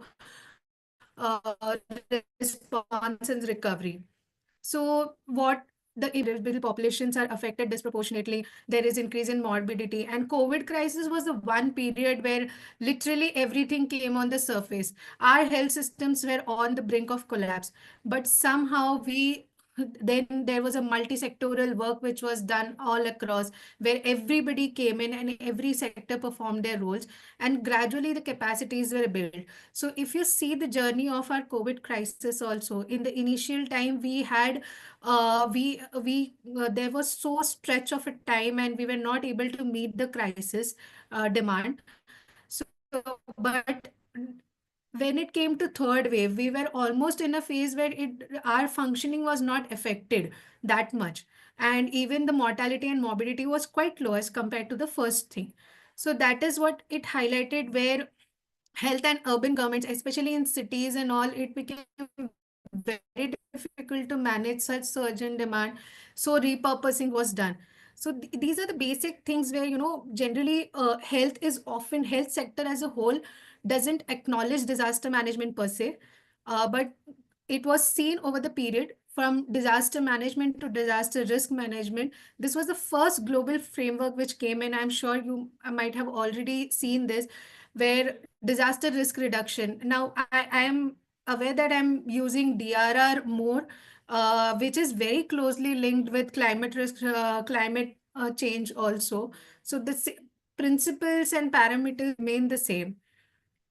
response and recovery. So what the individual populations are affected disproportionately. There is increase in morbidity, and COVID crisis was the one period where literally everything came on the surface. Our health systems were on the brink of collapse, but somehow we then there was a multi-sectoral work which was done all across, where everybody came in and every sector performed their roles, and gradually the capacities were built. So if you see the journey of our COVID crisis also, in the initial time we had there was so stretch of a time and we were not able to meet the crisis demand. So but when it came to third wave, we were almost in a phase where our functioning was not affected that much, and even the mortality and morbidity was quite low as compared to the first thing. So that is what it highlighted, where health and urban governments, especially in cities and all, it became very difficult to manage such surge in demand. So repurposing was done. So these are the basic things where, generally health sector as a whole doesn't acknowledge disaster management per se, but it was seen over the period from disaster management to disaster risk management. This was the first global framework which came in. I'm sure you might have already seen this, where disaster risk reduction. Now, I am aware that I'm using DRR more, which is very closely linked with climate risk, climate change also. So the principles and parameters remain the same.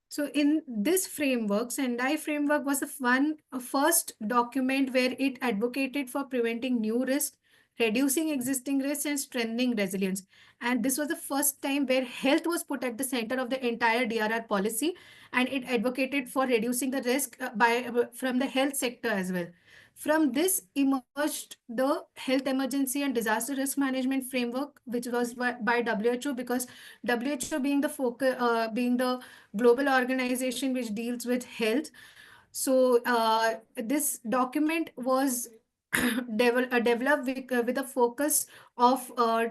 So in this framework, Sendai framework was the first document where it advocated for preventing new risks, reducing existing risks, and strengthening resilience. And this was the first time where health was put at the center of the entire DRR policy, and it advocated for reducing the risk from the health sector as well. From this emerged the health emergency and disaster risk management framework, which was by WHO, because WHO being the focus, being the global organization which deals with health. So this document was developed with a focus of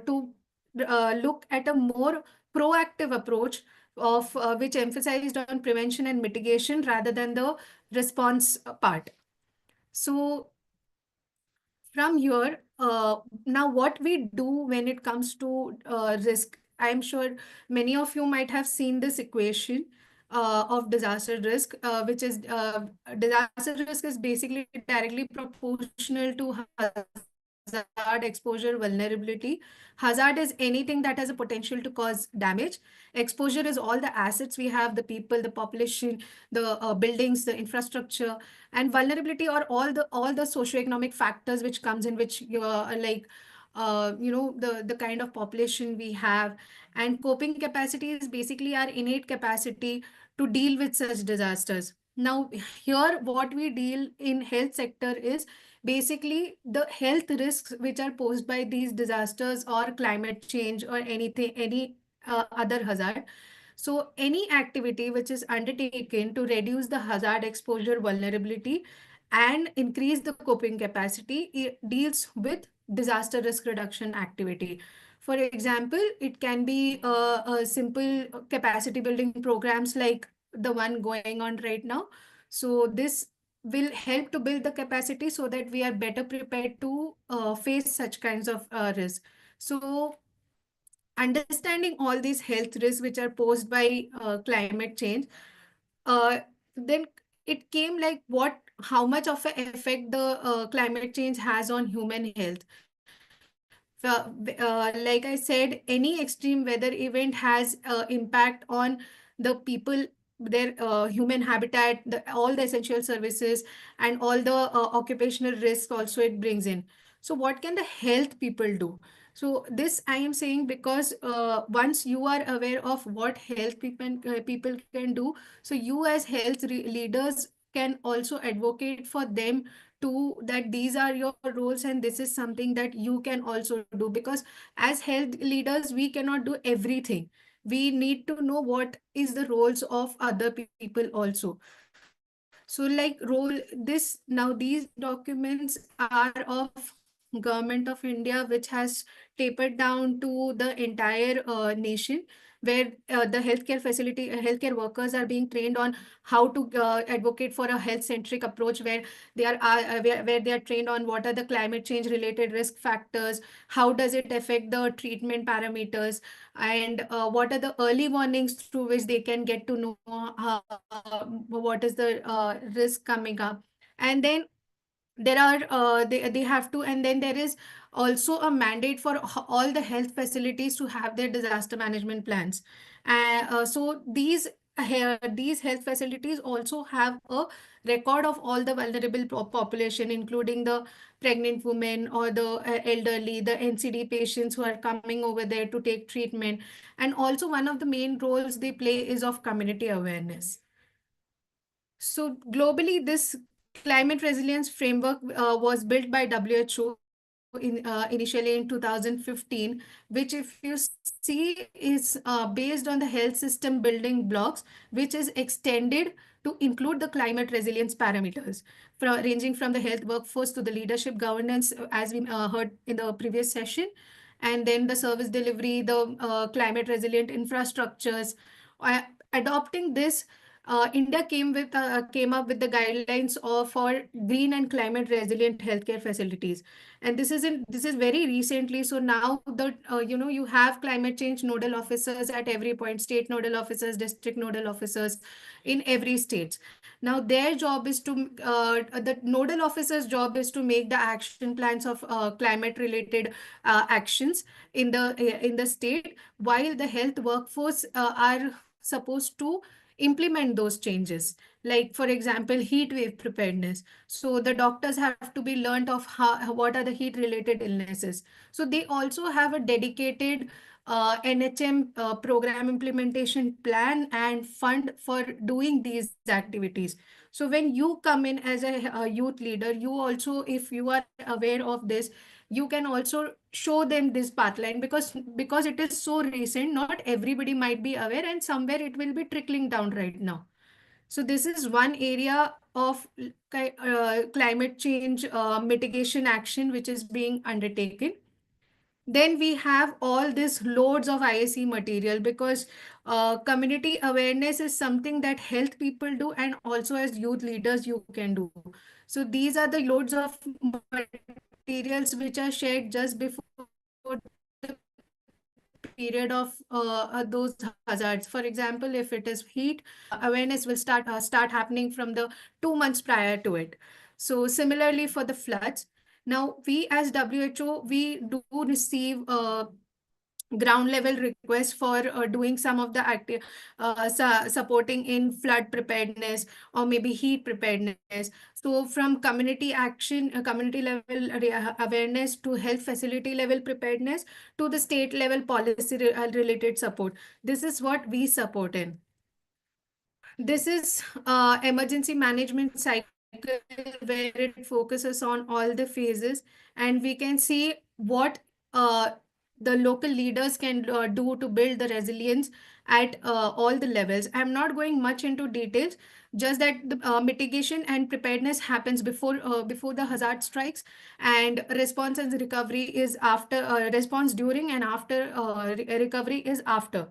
to look at a more proactive approach of which emphasized on prevention and mitigation rather than the response part. So from here, now what we do when it comes to risk, I'm sure many of you might have seen this equation of disaster risk, which is disaster risk is basically directly proportional to hazard, exposure, vulnerability. Hazard is anything that has a potential to cause damage. Exposure is all the assets we have, the people, the population, the buildings, the infrastructure. And vulnerability or all the socioeconomic factors which comes in, which you are like the kind of population we have. And coping capacity is basically our innate capacity to deal with such disasters. Now, here what we deal in health sector is basically the health risks which are posed by these disasters or climate change or anything, any other hazard. So any activity which is undertaken to reduce the hazard exposure vulnerability and increase the coping capacity, it deals with disaster risk reduction activity. For example, it can be a simple capacity building programs like the one going on right now. So this will help to build the capacity so that we are better prepared to face such kinds of risks. So understanding all these health risks which are posed by climate change, uh, then it came like what how much of an effect the climate change has on human health. Like I said, any extreme weather event has impact on the people, their human habitat, all the essential services, and all the occupational risk also it brings in. So what can the health people do? So this I am saying because once you are aware of what health people can do, so you as health leaders can also advocate for them to that these are your roles and this is something that you can also do, because as health leaders we cannot do everything. We need to know what is the roles of other people also. So like role this now these documents are of government of India, which has tapered down to the entire nation, where the healthcare workers are being trained on how to advocate for a health centric approach, where where they are trained on what are the climate change related risk factors, how does it affect the treatment parameters, and what are the early warnings through which they can get to know what is the risk coming up. And then there are they have to, and then there is also a mandate for all the health facilities to have their disaster management plans. So these health facilities also have a record of all the vulnerable population, including the pregnant women or the elderly, the NCD patients who are coming over there to take treatment. And also one of the main roles they play is of community awareness. So globally, this climate resilience framework was built by WHO initially in 2015, which if you see is based on the health system building blocks, which is extended to include the climate resilience parameters, ranging from the health workforce to the leadership governance, as we heard in the previous session, and then the service delivery, the climate resilient infrastructures. Uh, Adopting this, India came up with the guidelines for green and climate resilient healthcare facilities, and this is very recently. So now the you have climate change nodal officers at every point, state nodal officers, district nodal officers in every state. Now their job is to the nodal officers' job is to make the action plans of climate related actions in the state, while the health workforce are supposed to implement those changes, like for example heat wave preparedness. So the doctors have to be learnt of what are the heat related illnesses. So they also have a dedicated NHM program implementation plan and fund for doing these activities. So when you come in as a youth leader, you also, if you are aware of this, you can also show them this pathline, because it is so recent, not everybody might be aware, and somewhere it will be trickling down right now. So this is one area of climate change mitigation action which is being undertaken. Then we have all this loads of ISE material, because community awareness is something that health people do, and also as youth leaders you can do. So these are the loads of materials which are shared just before the period of those hazards. For example, if it is heat, awareness will start happening from the 2 months prior to it. So similarly for the floods, now we as WHO, we do receive ground level requests for doing some of the active supporting in flood preparedness or maybe heat preparedness. So from community action, community level awareness to health facility level preparedness to the state level policy related support, this is what we support in. This is emergency management cycle where it focuses on all the phases, and we can see what the local leaders can do to build the resilience at all the levels. I'm not going much into details, just that the mitigation and preparedness happens before the hazard strikes, and response and recovery is after. Response during and after recovery is after.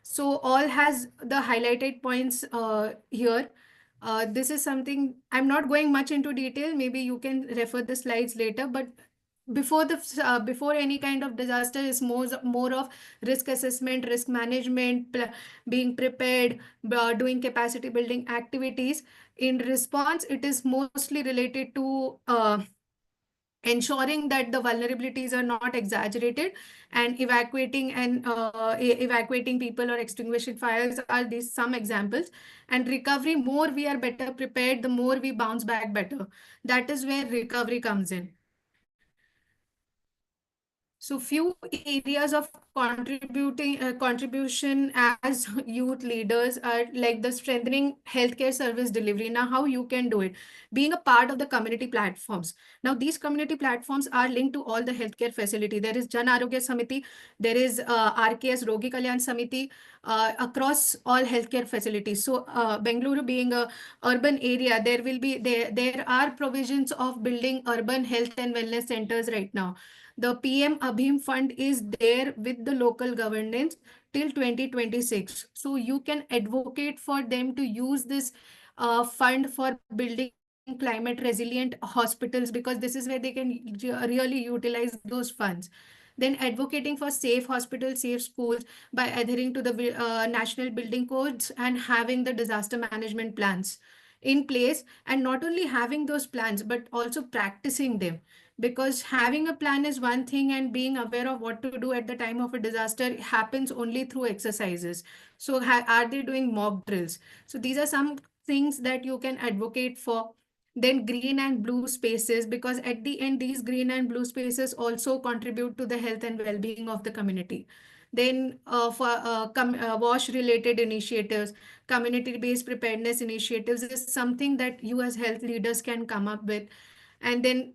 So all has the highlighted points here. This is something I'm not going much into detail. Maybe you can refer the slides later, but before any kind of disaster is more of risk assessment, risk management, being prepared, doing capacity building activities. In response, it is mostly related to ensuring that the vulnerabilities are not exaggerated, and evacuating people or extinguishing fires are these some examples. And recovery, more we are better prepared, the more we bounce back better. That is where recovery comes in. So few areas of contribution as youth leaders are like the strengthening healthcare service delivery. Now, how you can do it? Being a part of the community platforms. Now, these community platforms are linked to all the healthcare facility. There is Jan Arogya Samiti, there is RKS Rogi Kalyan Samiti across all healthcare facilities. So, Bengaluru being a urban area, there are provisions of building urban health and wellness centers right now. The PM Abhim Fund is there with the local governance till 2026. So you can advocate for them to use this fund for building climate resilient hospitals, because this is where they can really utilize those funds. Then advocating for safe hospitals, safe schools by adhering to the national building codes and having the disaster management plans in place, and not only having those plans but also practicing them, because having a plan is one thing and being aware of what to do at the time of a disaster happens only through exercises. So are they doing mock drills? So these are some things that you can advocate for. Then green and blue spaces, because at the end these green and blue spaces also contribute to the health and well-being of the community. Then for wash related initiatives, community based preparedness initiatives is something that you as health leaders can come up with. And then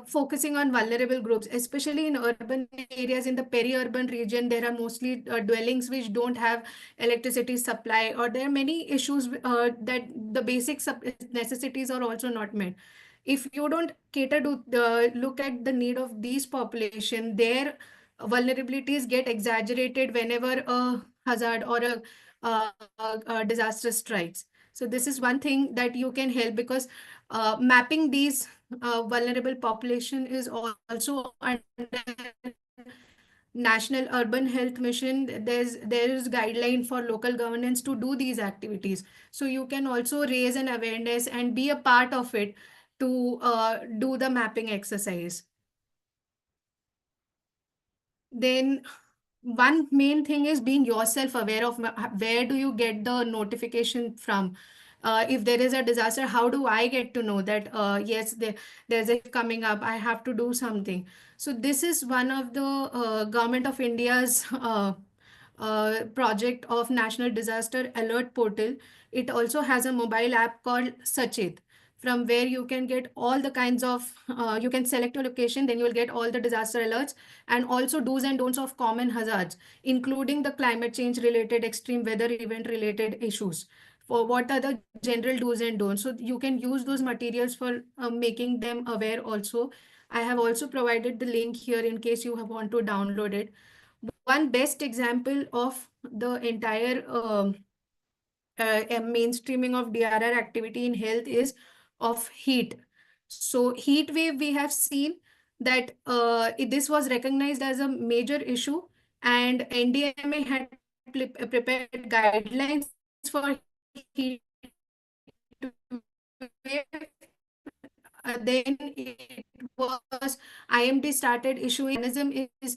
focusing on vulnerable groups, especially in urban areas. In the peri-urban region, there are mostly dwellings which don't have electricity supply, or there are many issues that the basic necessities are also not met. If you don't cater to look at the need of these population, their vulnerabilities get exaggerated whenever a hazard or a disaster strikes. So this is one thing that you can help, because mapping these vulnerable population is also under National Urban Health Mission. There is guideline for local governance to do these activities. So you can also raise an awareness and be a part of it to do the mapping exercise. Then one main thing is being yourself aware of where do you get the notification from. If there is a disaster, how do I get to know that yes, there's a coming up, I have to do something. So this is one of the government of India's project of National Disaster Alert Portal. It also has a mobile app called Sachet, from where you can get all the kinds of you can select a location, then you will get all the disaster alerts, and also do's and don'ts of common hazards, including the climate change related, extreme weather event related issues. For what are the general do's and don'ts, so you can use those materials for making them aware also. I have also provided the link here in case you want to download it. One best example of the entire mainstreaming of DRR activity in health is of heat. So heat wave, we have seen that this was recognized as a major issue, and NDMA had prepared guidelines for heat wave. Then it was IMD started issuing mechanism is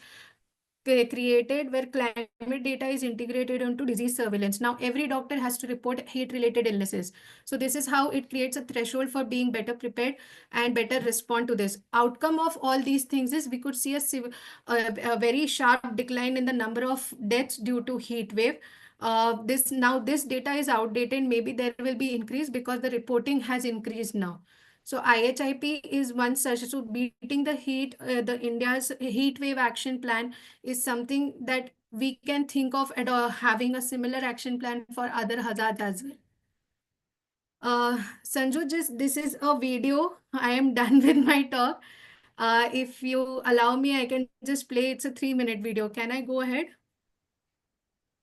created where climate data is integrated into disease surveillance. Now every doctor has to report heat related illnesses. So this is how it creates a threshold for being better prepared and better respond to this. Outcome of all these things is we could see a very sharp decline in the number of deaths due to heat wave. This data is outdated. Maybe there will be increase because the reporting has increased now. So IHIP is one such. So beating the heat, the India's heat wave action plan is something that we can think of at having a similar action plan for other hazards as well. Sanju, just this is a video. I am done with my talk. If you allow me, I can just play. It's a 3-minute video. Can I go ahead?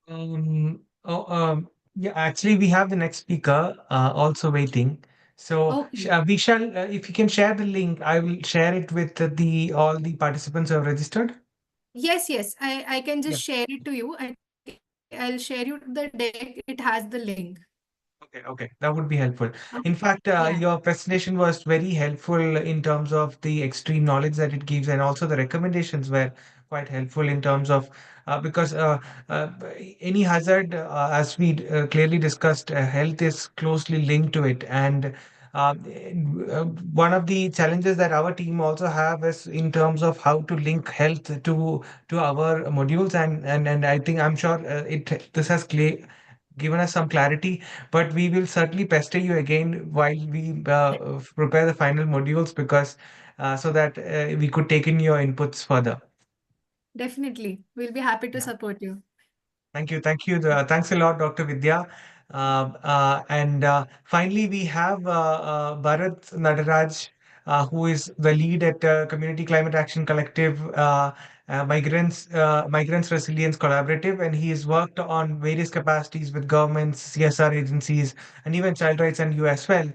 Oh, yeah, actually, we have the next speaker also waiting. So Okay. we shall, if you can share the link, I will share it with the all the participants who have registered. Yes. I can Yeah. just share it to you. I'll share you the deck. It has the link. Okay, that would be helpful. In fact, Yeah, your presentation was very helpful in terms of the extreme knowledge that it gives, and also the recommendations were quite helpful in terms of because uh, any hazard, as we clearly discussed, health is closely linked to it, and one of the challenges that our team also have is in terms of how to link health to our modules, and I think I'm sure it this has given us some clarity, but we will certainly pester you again while we prepare the final modules because so that we could take in your inputs further. definitely. We'll be happy to Yeah. support you. Thank you. Thank you. Thanks a lot, Dr. Vidya. And finally, we have Bharat Nadaraj, who is the lead at Community Climate Action Collective, Migrants Resilience Collaborative, and he has worked on various capacities with governments, CSR agencies, and even child rights and you as well.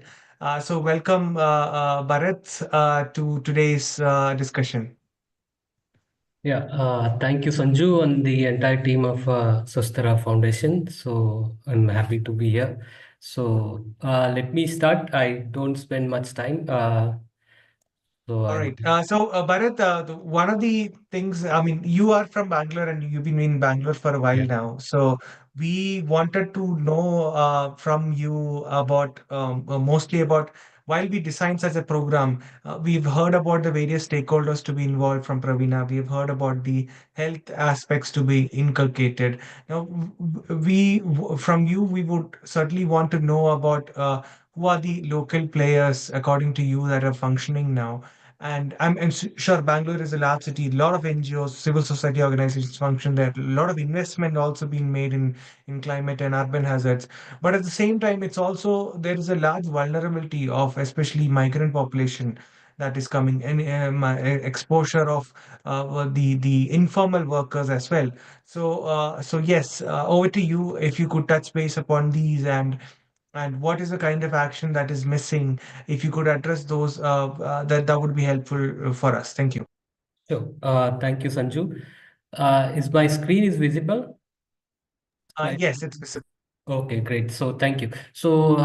So welcome, Bharat, to today's discussion. Yeah, thank you, Sanju, and the entire team of Sastara Foundation. So I'm happy to be here. So let me start. I don't spend much time. So All I right. Bharat, one of the things, I mean, you are from Bangalore and you've been in Bangalore for a while yeah. now. So we wanted to know from you about mostly about while we design such a program, we've heard about the various stakeholders to be involved from Pravina. We've heard about the health aspects to be inculcated. Now, from you, we would certainly want to know about who are the local players according to you that are functioning now, and sure Bangalore is a large city, a lot of NGOs, civil society organizations function there, a lot of investment also being made in climate and urban hazards. But at the same time, it's also there is a large vulnerability of especially migrant population that is coming, and exposure of the informal workers as well. So yes, over to you if you could touch base upon these, and what is the kind of action that is missing? If you could address those, that would be helpful for us. Thank you. Sure. Thank you, Sanju. Is my screen is visible? Slide. Yes, it's visible. Okay, great. So thank you. So,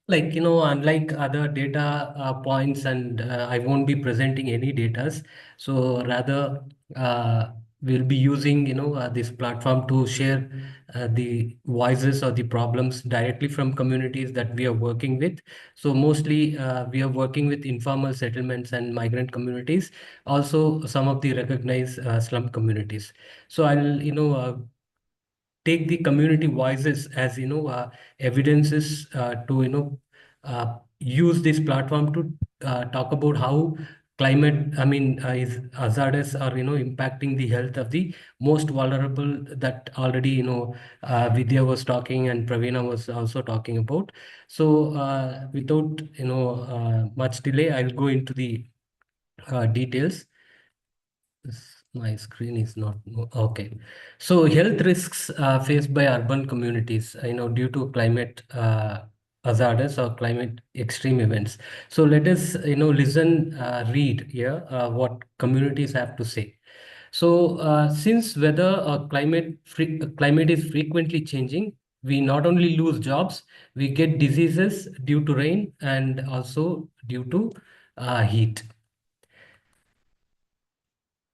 unlike other data points, and I won't be presenting any datas. So rather, we'll be using, this platform to share the voices or the problems directly from communities that we are working with. So mostly, we are working with informal settlements and migrant communities, also some of the recognized slum communities. So I'll, take the community voices as evidences to use this platform to talk about how climate is hazardous or impacting the health of the most vulnerable that already Vidya was talking and Pravina was also talking about. So without much delay, I'll go into the details. My screen is not okay. So health risks faced by urban communities, due to climate hazardous or climate extreme events. So let us, listen, read here what communities have to say. So since weather or climate is frequently changing, we not only lose jobs, we get diseases due to rain and also due to heat.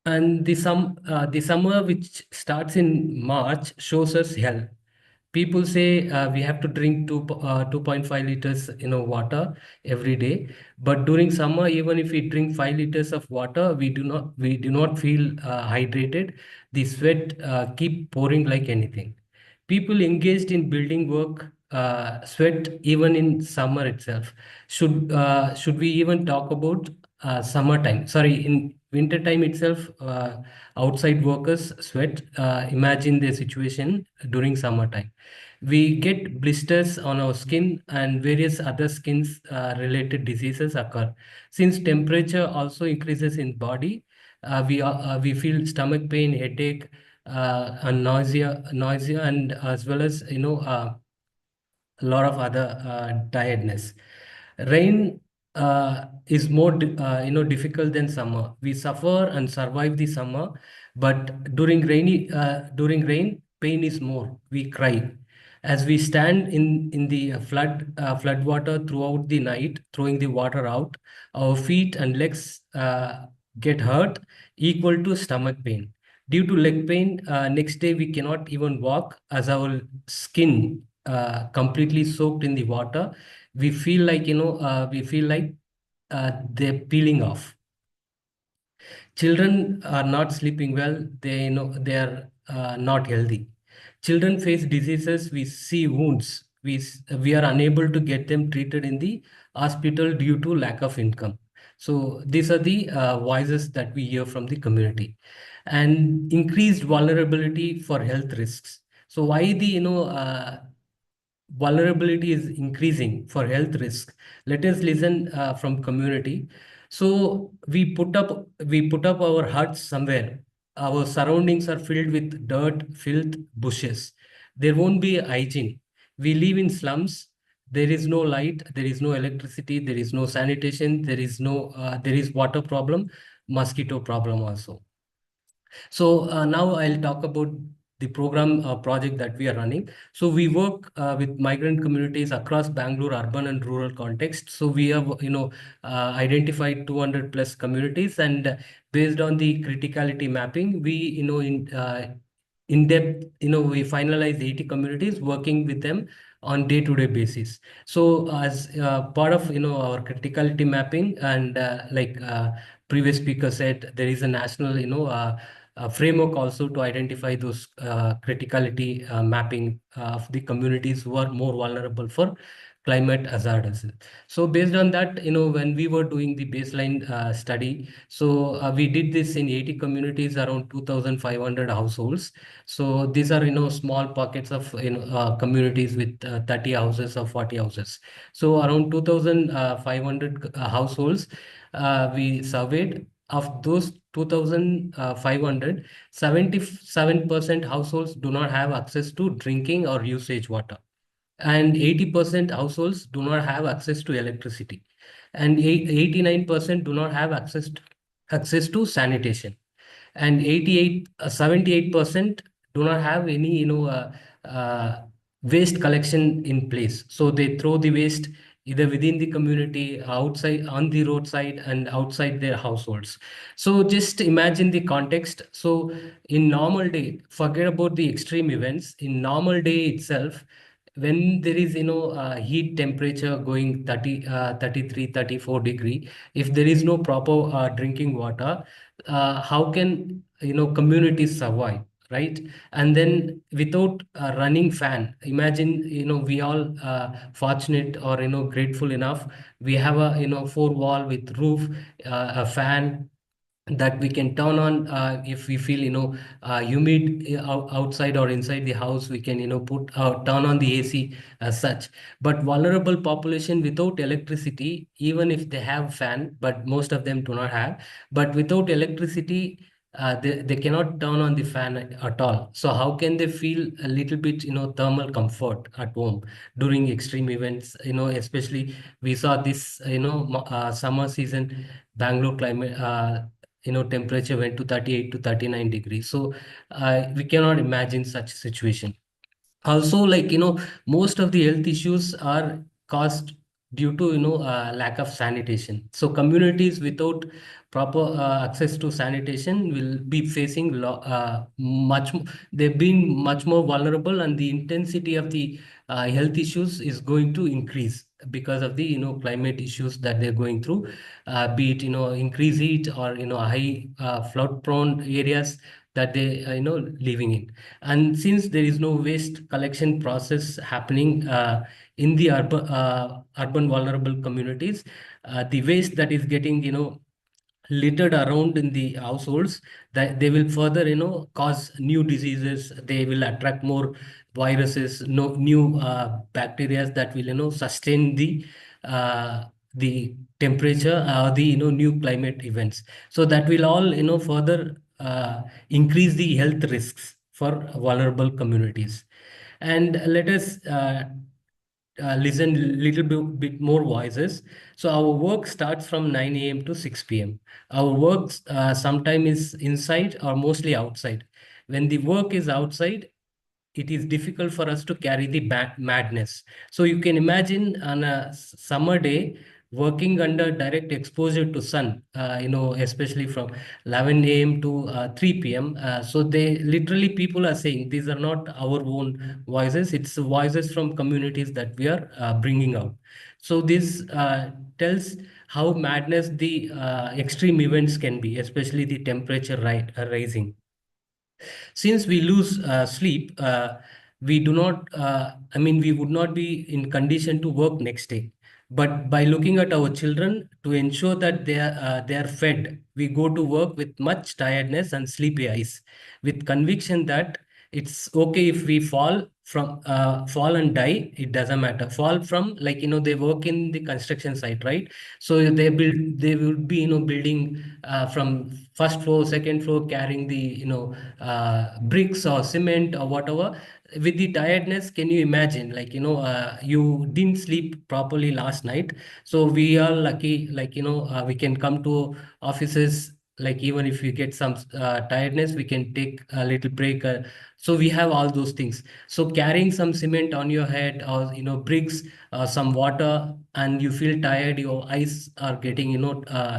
And the summer, which starts in March, shows us hell. People say we have to drink 2.5 liters, water every day. But during summer, even if we drink 5 liters of water, we do not feel hydrated. The sweat keep pouring like anything. People engaged in building work sweat even in summer itself. Should we even talk about summertime? Sorry, in winter time itself, outside workers sweat. Imagine the situation during summertime. We get blisters on our skin and various other skins related diseases occur. Since temperature also increases in body, we feel stomach pain, headache, and nausea, and as well as a lot of other tiredness. Rain is more difficult than summer. We suffer and survive the summer, but during rain, pain is more. We cry as we stand in the flood water throughout the night, throwing the water out. Our feet and legs get hurt, equal to stomach pain. Due to leg pain, next day we cannot even walk as our skin completely soaked in the water. We feel like they're peeling off. Children are not sleeping well. They are not healthy. Children face diseases. We see wounds. We are unable to get them treated in the hospital due to lack of income. So these are the voices that we hear from the community, and increased vulnerability for health risks. So why the vulnerability is increasing for health risk? Let us listen from community. So we put up our huts somewhere. Our surroundings are filled with dirt, filth, bushes. There won't be hygiene. We live in slums. There is no light, there is no electricity, there is no sanitation, there is water problem, mosquito problem also. So now I'll talk about the program project that we are running. So we work with migrant communities across Bangalore, urban and rural context. So we have, identified 200 plus communities, and based on the criticality mapping, we, in depth, we finalize 80 communities, working with them on day-to-day basis. So as part of, our criticality mapping, and previous speaker said, there is a national, framework also to identify those criticality mapping of the communities who are more vulnerable for climate hazards. So based on that, when we were doing the baseline study, so we did this in 80 communities, around 2,500 households. So these are, small pockets of, communities with 30 houses or 40 houses. So around 2,500 households we surveyed. Of those 2,500, 77% households do not have access to drinking or usage water, and 80% households do not have access to electricity, and 89% do not have access to sanitation, and 78% do not have any waste collection in place. So they throw the waste either within the community, outside, on the roadside, and outside their households. So just imagine the context. So in normal day, forget about the extreme events. In normal day itself, when there is, heat temperature going 33, 34 degree, if there is no proper drinking water, how can, communities survive, right? And then without a running fan, imagine, we all fortunate, or, grateful enough, we have a, four wall with roof, a fan that we can turn on if we feel, humid outside or inside the house. We can, turn on the AC as such. But vulnerable population without electricity, even if they have fan, but most of them do not have, but without electricity, they cannot turn on the fan at all. So how can they feel a little bit, thermal comfort at home during extreme events? Especially we saw this, summer season, Bangalore climate, temperature went to 38 to 39 degrees. So we cannot imagine such situation. Also, most of the health issues are caused due to lack of sanitation. So communities without proper access to sanitation will be facing they've been much more vulnerable, and the intensity of the health issues is going to increase because of the climate issues that they're going through, be it increase heat or high flood prone areas that they living in. And since there is no waste collection process happening in the urban vulnerable communities, the waste that is getting littered around in the households, that they will further cause new diseases. They will attract more viruses, no new bacteria that will sustain uh, the temperature, the new climate events. So that will all further increase the health risks for vulnerable communities. And let us listen bit more voices. So our work starts from 9 a.m. to 6 p.m. Our work sometime is inside or mostly outside. When the work is outside, it is difficult for us to carry the madness. So you can imagine on a summer day, working under direct exposure to sun, especially from 11 a.m. to 3 p.m. So they literally, people are saying these are not our own voices, it's voices from communities that we are bringing out. So this tells how madness the extreme events can be, especially the temperature rising. Since we lose sleep, we do not, we would not be in condition to work next day. But by looking at our children to ensure that they are fed, we go to work with much tiredness and sleepy eyes, with conviction that it's okay if we fall and die, it doesn't matter. Fall from, like, they work in the construction site, right? So they will be, building from first floor, second floor, carrying the, bricks or cement or whatever. With the tiredness, can you imagine, like, you didn't sleep properly last night. So we are lucky, like, we can come to offices, like, even if we get some tiredness, we can take a little break. So we have all those things. So carrying some cement on your head, or bricks, some water, and you feel tired, your eyes are getting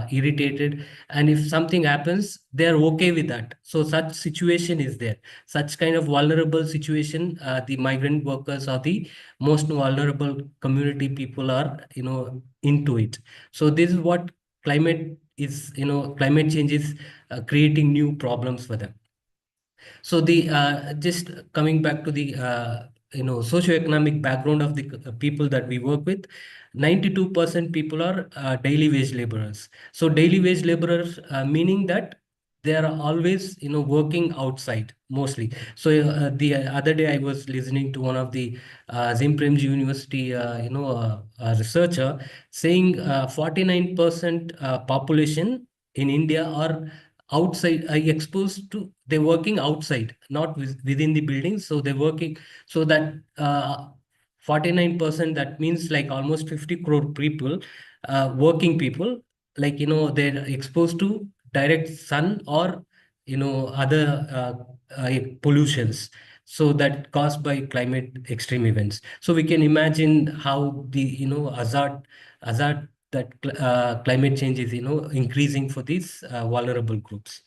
irritated, and if something happens, they're okay with that. So such situation is there. Such kind of vulnerable situation, the migrant workers are the most vulnerable community people are into it. So this is what climate is, climate change is creating new problems for them. So the just coming back to the socioeconomic background of the people that we work with, 92% people are daily wage laborers. So daily wage laborers, meaning that they are always working outside mostly. So the other day I was listening to one of the Zimpremji University researcher saying 49% population in India are outside, exposed to, they're working outside, not within the building. So they're working, so that 49%, that means like almost 50 crore people, working people, like, they're exposed to direct sun or other pollutions, so that caused by climate extreme events. So we can imagine how the hazard that climate change is increasing for these vulnerable groups.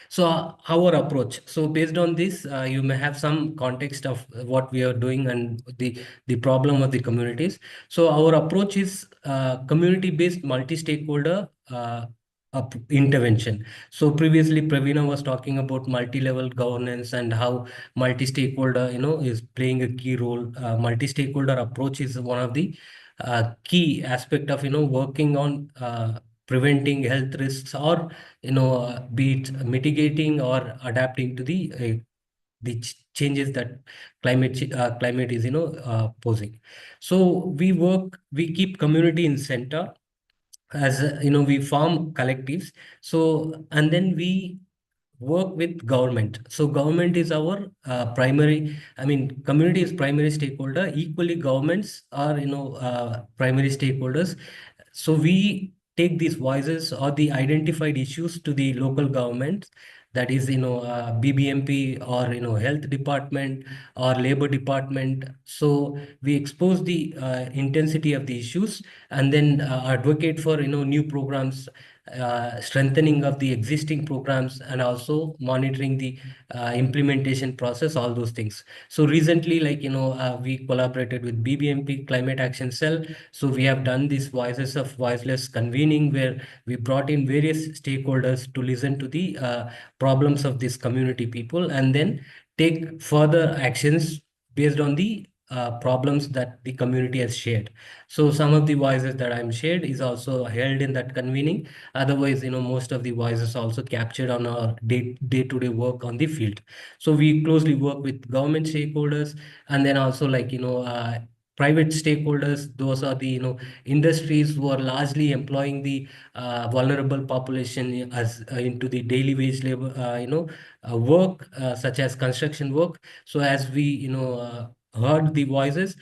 So our approach. So based on this, you may have some context of what we are doing and the problem of the communities. So our approach is community-based multi-stakeholder intervention. So previously, Pravina was talking about multi-level governance and how multi-stakeholder, is playing a key role. Multi-stakeholder approach is one of the key aspect of, working on preventing health risks, or be it mitigating or adapting to the changes that climate is posing. So we keep community in center, as we form collectives. So, and then we work with government. So government is our primary, community is primary stakeholder. Equally, governments are primary stakeholders. So we take these voices or the identified issues to the local government. that is, BBMP, or, health department or labor department. So we expose the intensity of the issues, and then advocate for, new programs, strengthening of the existing programs, and also monitoring the implementation process, all those things. So recently, we collaborated with BBMP Climate Action Cell. So we have done this Voices of Voiceless convening, where we brought in various stakeholders to listen to the problems of this community people, and then take further actions based on the problems that the community has shared. So some of the voices that I'm shared is also held in that convening. Otherwise, most of the voices also captured on our day-to-day work on the field. So we closely work with government stakeholders, and then also private stakeholders. Those are the industries who are largely employing the vulnerable population as into the daily wage labor work, such as construction work. So as we heard the voices,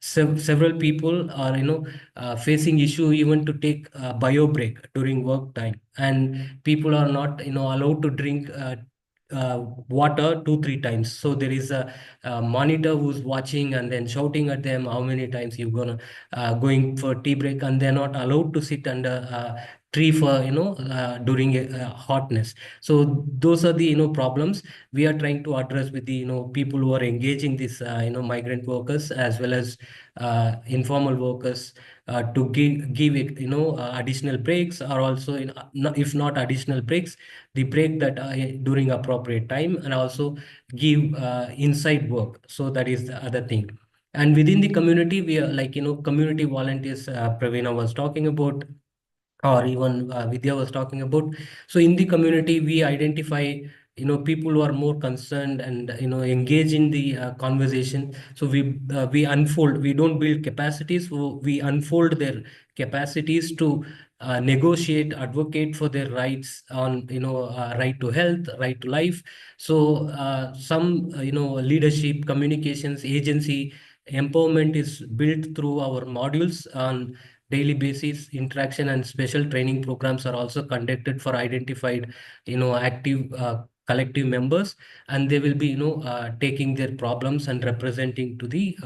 several people are facing issue even to take a bio break during work time, and people are not allowed to drink water 2 3 times. So there is a monitor who's watching and then shouting at them how many times you're gonna going for tea break, and they're not allowed to sit under tree for during hotness. So those are the problems we are trying to address with the people who are engaging these migrant workers, as well as informal workers, to give it additional breaks, or also if not additional breaks, the break that during appropriate time, and also give inside work. So that is the other thing. And within the community, we are community volunteers, Pravina was talking about, or even Vidya was talking about. So in the community, we identify people who are more concerned and engage in the conversation. So we unfold. We don't build capacities. So we unfold their capacities to negotiate, advocate for their rights on right to health, right to life. So some leadership, communications, agency empowerment is built through our modules on daily basis. Interaction and special training programs are also conducted for identified active collective members, and they will be taking their problems and representing to the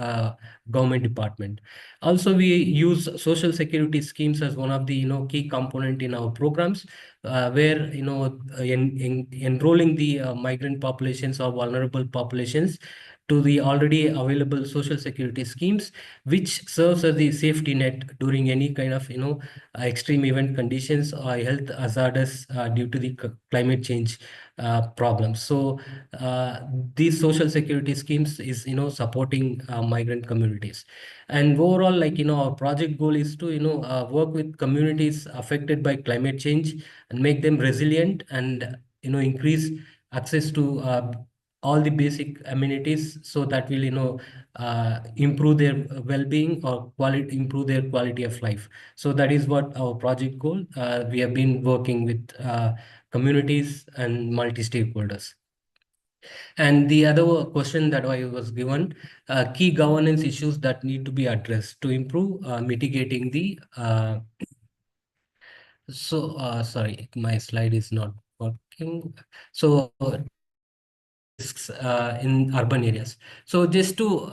government department. Also, we use social security schemes as one of the key component in our programs, where enrolling the migrant populations or vulnerable populations to the already available social security schemes, which serves as the safety net during any kind of extreme event conditions or health hazardous due to the climate change problems. So these social security schemes is supporting migrant communities. And overall, our project goal is to work with communities affected by climate change and make them resilient, and increase access to all the basic amenities, so that will improve their well-being, or improve their quality of life. So that is what our project goal. We have been working with communities and multi-stakeholders. And the other question that I was given, key governance issues that need to be addressed to improve mitigating the sorry, my slide is not working. So mitigating the risks in urban areas. So just to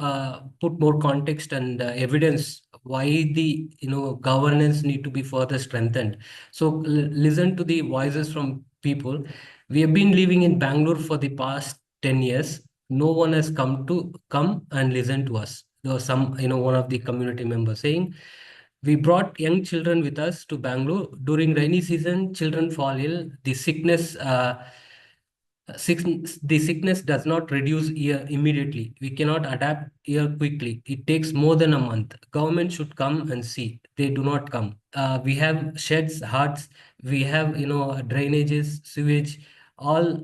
put more context and evidence why the governance need to be further strengthened. So listen to the voices from people. We have been living in Bangalore for the past 10 years. No one has come and listen to us. There was some one of the community members saying, we brought young children with us to Bangalore. During rainy season, children fall ill. The sickness does not reduce here immediately. We cannot adapt here quickly. It takes more than a month. Government should come and see. They do not come. We have sheds, huts. We have drainages, sewage, all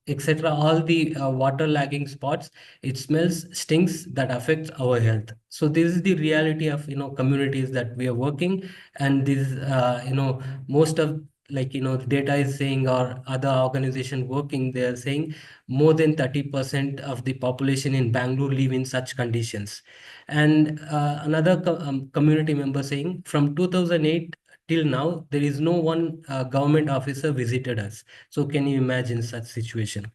etc. All the water lagging spots. It smells, stinks, that affects our health. So this is the reality of communities that we are working, and this most of the data is saying, or other organization working, they are saying more than 30% of the population in Bangalore live in such conditions. And another community member saying, from 2008 till now, there is no one government officer visited us. So can you imagine such situation?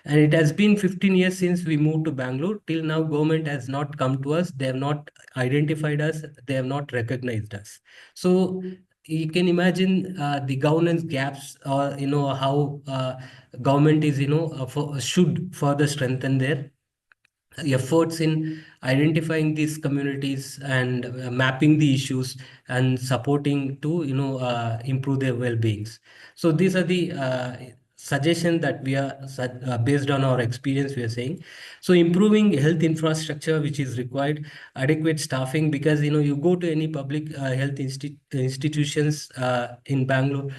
And it has been 15 years since we moved to Bangalore. Till now, government has not come to us. They have not identified us. They have not recognized us. So you can imagine the governance gaps, or how government is should further strengthen their efforts in identifying these communities and mapping the issues and supporting to improve their well-beings. So these are the suggestions that we are based on our experience we are saying. So improving health infrastructure which is required, adequate staffing, because you go to any public health institutions in Bangalore,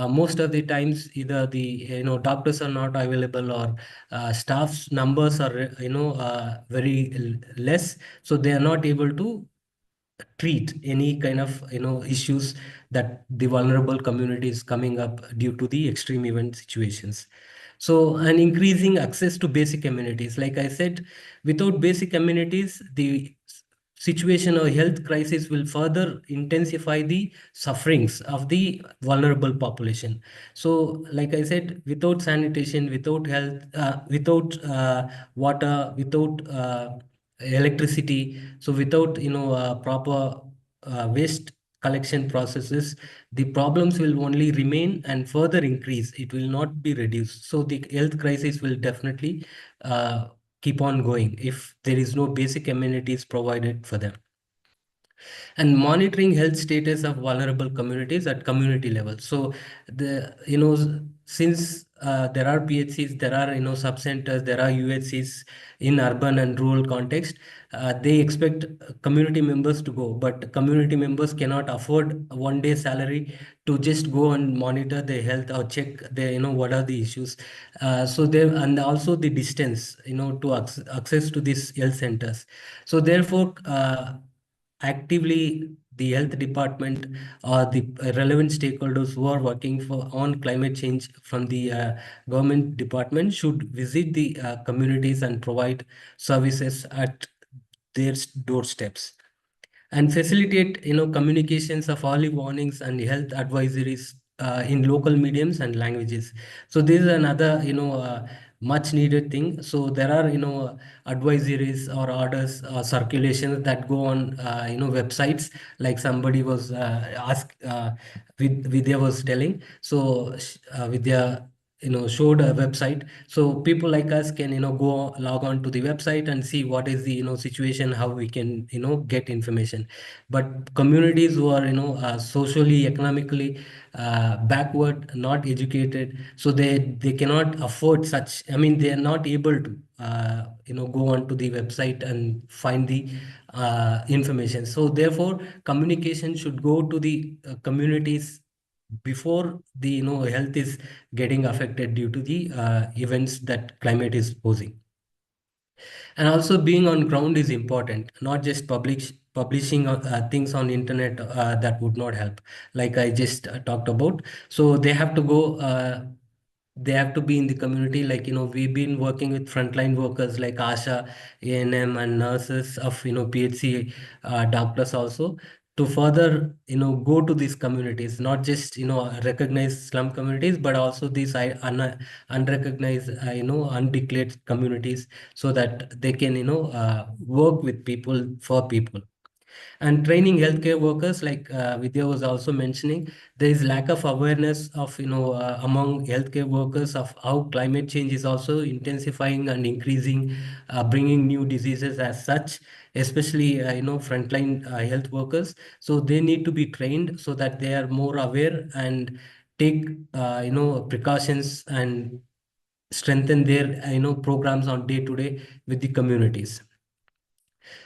most of the times either the doctors are not available, or staff's numbers are very less, so they are not able to treat any kind of issues that the vulnerable community is coming up due to the extreme event situations. So, and increasing access to basic amenities, like I said, without basic amenities, the situation or health crisis will further intensify the sufferings of the vulnerable population. So like I said, without sanitation, without health, without water, without electricity, so without proper waste collection processes, the problems will only remain and further increase. It will not be reduced. So the health crisis will definitely keep on going if there is no basic amenities provided for them. And monitoring health status of vulnerable communities at community level. So since there are PHCs, there are sub-centers, there are UHCs in urban and rural context, they expect community members to go, but community members cannot afford one day salary to just go and monitor their health or check their what are the issues. So there, and also the distance to access to these health centers. So therefore actively the health department or the relevant stakeholders who are working on climate change from the government department should visit the communities and provide services at their doorsteps, and facilitate communications of early warnings and health advisories in local mediums and languages. So this is another much needed thing. So there are advisories or orders or circulations that go on websites, like somebody was asked Vidya was telling. So Vidya showed a website, so people like us can go log on to the website and see what is the situation, how we can get information. But communities who are socially, economically backward, not educated, so they cannot afford such, I mean, they are not able to go on to the website and find the information. So therefore communication should go to the communities before the health is getting affected due to the events that climate is posing. And also being on ground is important, not just publishing things on internet that would not help, like I just talked about. So they have to be in the community. Like we've been working with frontline workers like ASHA, ANM, and nurses of PHC doctors also, to further go to these communities, not just recognize slum communities, but also these unrecognized undeclared communities, so that they can work with people for people. And training healthcare workers, like Vidya was also mentioning, there is lack of awareness of among healthcare workers of how climate change is also intensifying and increasing, bringing new diseases as such, especially frontline health workers. So they need to be trained so that they are more aware and take precautions and strengthen their programs on day to day with the communities.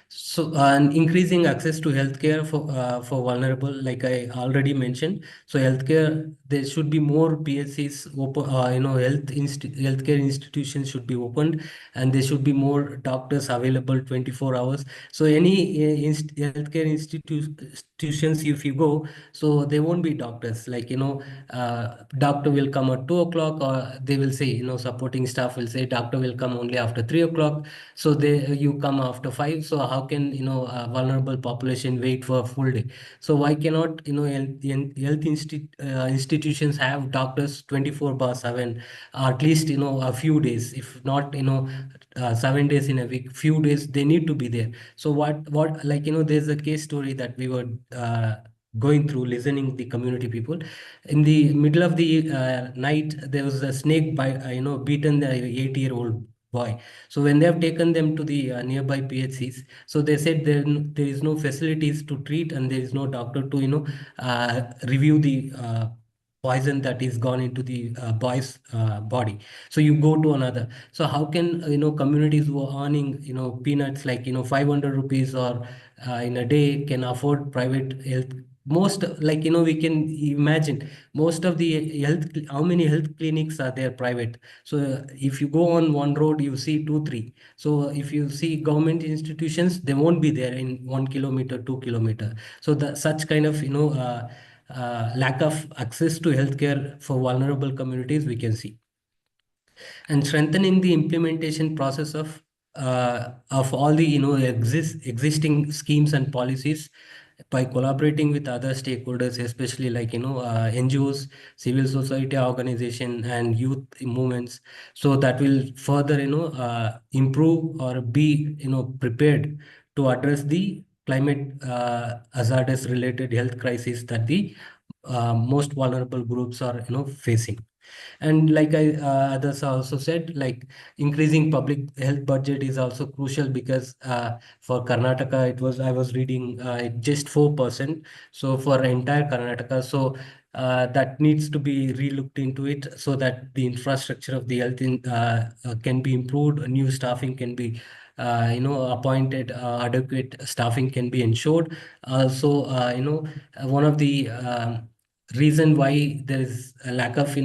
So, and increasing access to healthcare for vulnerable, like I already mentioned. So, healthcare, there should be more PSCs open. Healthcare institutions should be opened, and there should be more doctors available 24 hours. So, any healthcare institutions, if you go, so there won't be doctors. Like doctor will come at 2 o'clock, or they will say supporting staff will say doctor will come only after 3 o'clock. So you come after 5. So how can, a vulnerable population wait for a full day? So why cannot, institutions have doctors 24/7, or at least, a few days, if not, 7 days in a week, few days they need to be there. So what like, there's a case story that we were going through, listening the community people. In the middle of the night, there was a snake by, beaten the 8-year-old boy. So when they have taken them to the nearby PHCs, so they said there is no facilities to treat, and there is no doctor to, review the poison that is gone into the boy's body. So you go to another. So how can, communities who are earning, peanuts, like, 500 rupees, or in a day, can afford private health? Most, like, we can imagine most of the how many health clinics are there private? So if you go on one road, you see two, three. So if you see government institutions, they won't be there in 1 kilometer, 2 kilometer. So the such kind of, lack of access to healthcare for vulnerable communities we can see. And strengthening the implementation process of all the, existing schemes and policies, by collaborating with other stakeholders, especially like, NGOs, civil society organization, and youth movements. So that will further, improve or be, prepared to address the climate hazardous related health crisis that the most vulnerable groups are, facing. And like others also said, like, increasing public health budget is also crucial, because for Karnataka, I was reading, just 4%. So for entire Karnataka, so that needs to be relooked into it, so that the infrastructure of the health can be improved, new staffing can be appointed, adequate staffing can be ensured. Also, one of the reason why there is a lack of,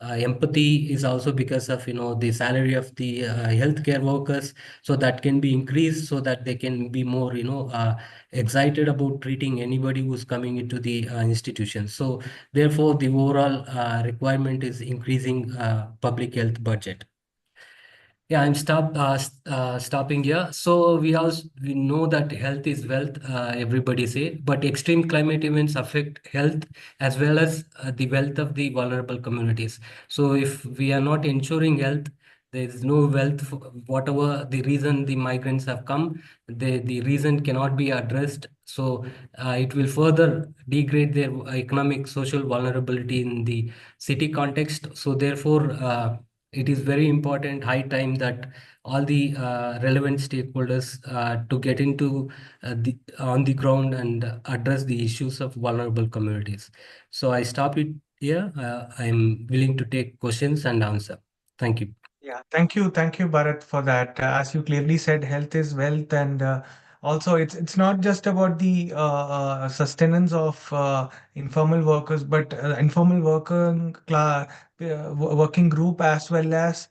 empathy is also because of, the salary of the healthcare workers. So that can be increased, so that they can be more, excited about treating anybody who's coming into the institution. So therefore, the overall requirement is increasing public health budget. Yeah, stopping here. So we know that health is wealth, everybody say, but extreme climate events affect health as well as the wealth of the vulnerable communities. So if we are not ensuring health, there is no wealth. For whatever the reason the migrants have come, the reason cannot be addressed. So it will further degrade their economic, social vulnerability in the city context. So therefore, it is very important, high time that all the relevant stakeholders to get into on the ground and address the issues of vulnerable communities. So I stop it here. I'm willing to take questions and answer. Thank you. Yeah, thank you, Bharat, for that. As you clearly said, health is wealth, and also it's not just about the sustenance of informal workers, but informal working group, as well as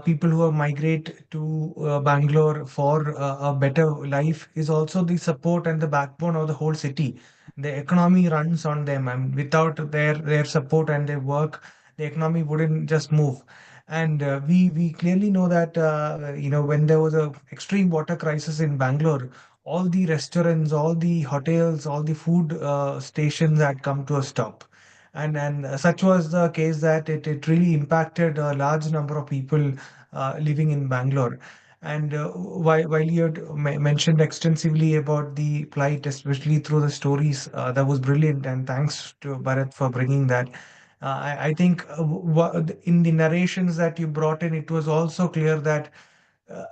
people who have migrate to Bangalore for a better life, is also the support and the backbone of the whole city. The economy runs on them, and without their support and their work, the economy wouldn't just move. And we clearly know that when there was a extreme water crisis in Bangalore, all the restaurants, all the hotels, all the food stations had come to a stop. And such was the case that it really impacted a large number of people living in Bangalore. And while you had mentioned extensively about the plight, especially through the stories, that was brilliant. And thanks to Bharat for bringing that. I think in the narrations that you brought in, it was also clear that uh,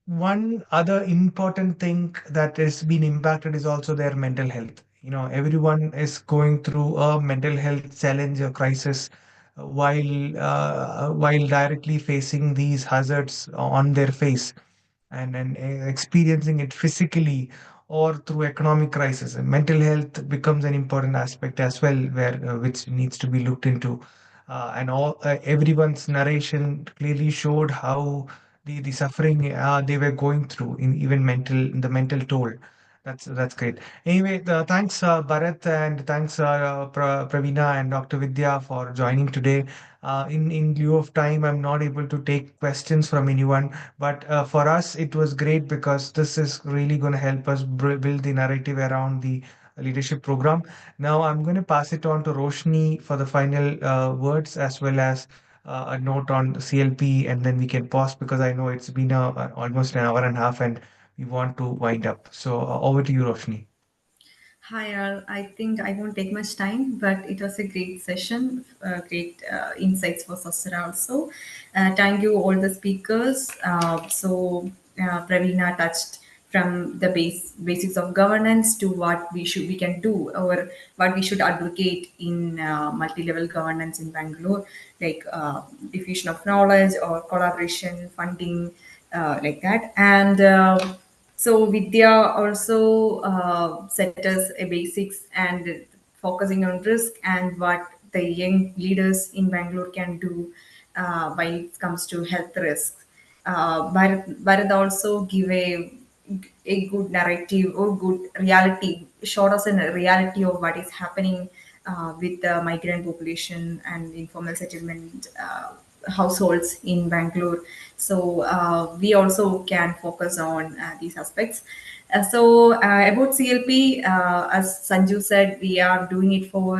one other important thing that has been impacted is also their mental health. Everyone is going through a mental health challenge or crisis while directly facing these hazards on their face, and experiencing it physically or through economic crisis. And mental health becomes an important aspect as well, where which needs to be looked into. And everyone's narration clearly showed how the suffering they were going through in even mental in the mental toll. That's great. Anyway, thanks Bharat, and thanks Pravina and Dr. Vidya for joining today. In lieu of time, I'm not able to take questions from anyone, but for us, it was great because this is really going to help us build the narrative around the leadership program. Now, I'm going to pass it on to Roshni for the final words, as well as a note on CLP, and then we can pause because I know it's been almost an hour and a half, and we want to wind up. So over to you, Roshni. Hi, all. I think I won't take much time, but it was a great session, great insights for Sastra also. Thank you, all the speakers. Pravina touched from the basics of governance to what we can do, or what we should advocate in multi-level governance in Bangalore, like diffusion of knowledge or collaboration, funding, like that. And so Vidya also set us a basics and focusing on risk and what the young leaders in Bangalore can do when it comes to health risks. Bharat also give a good narrative or good reality, showed us a reality of what is happening with the migrant population and informal settlement households in Bangalore. So we also can focus on these aspects. About CLP, as Sanju said, we are doing it for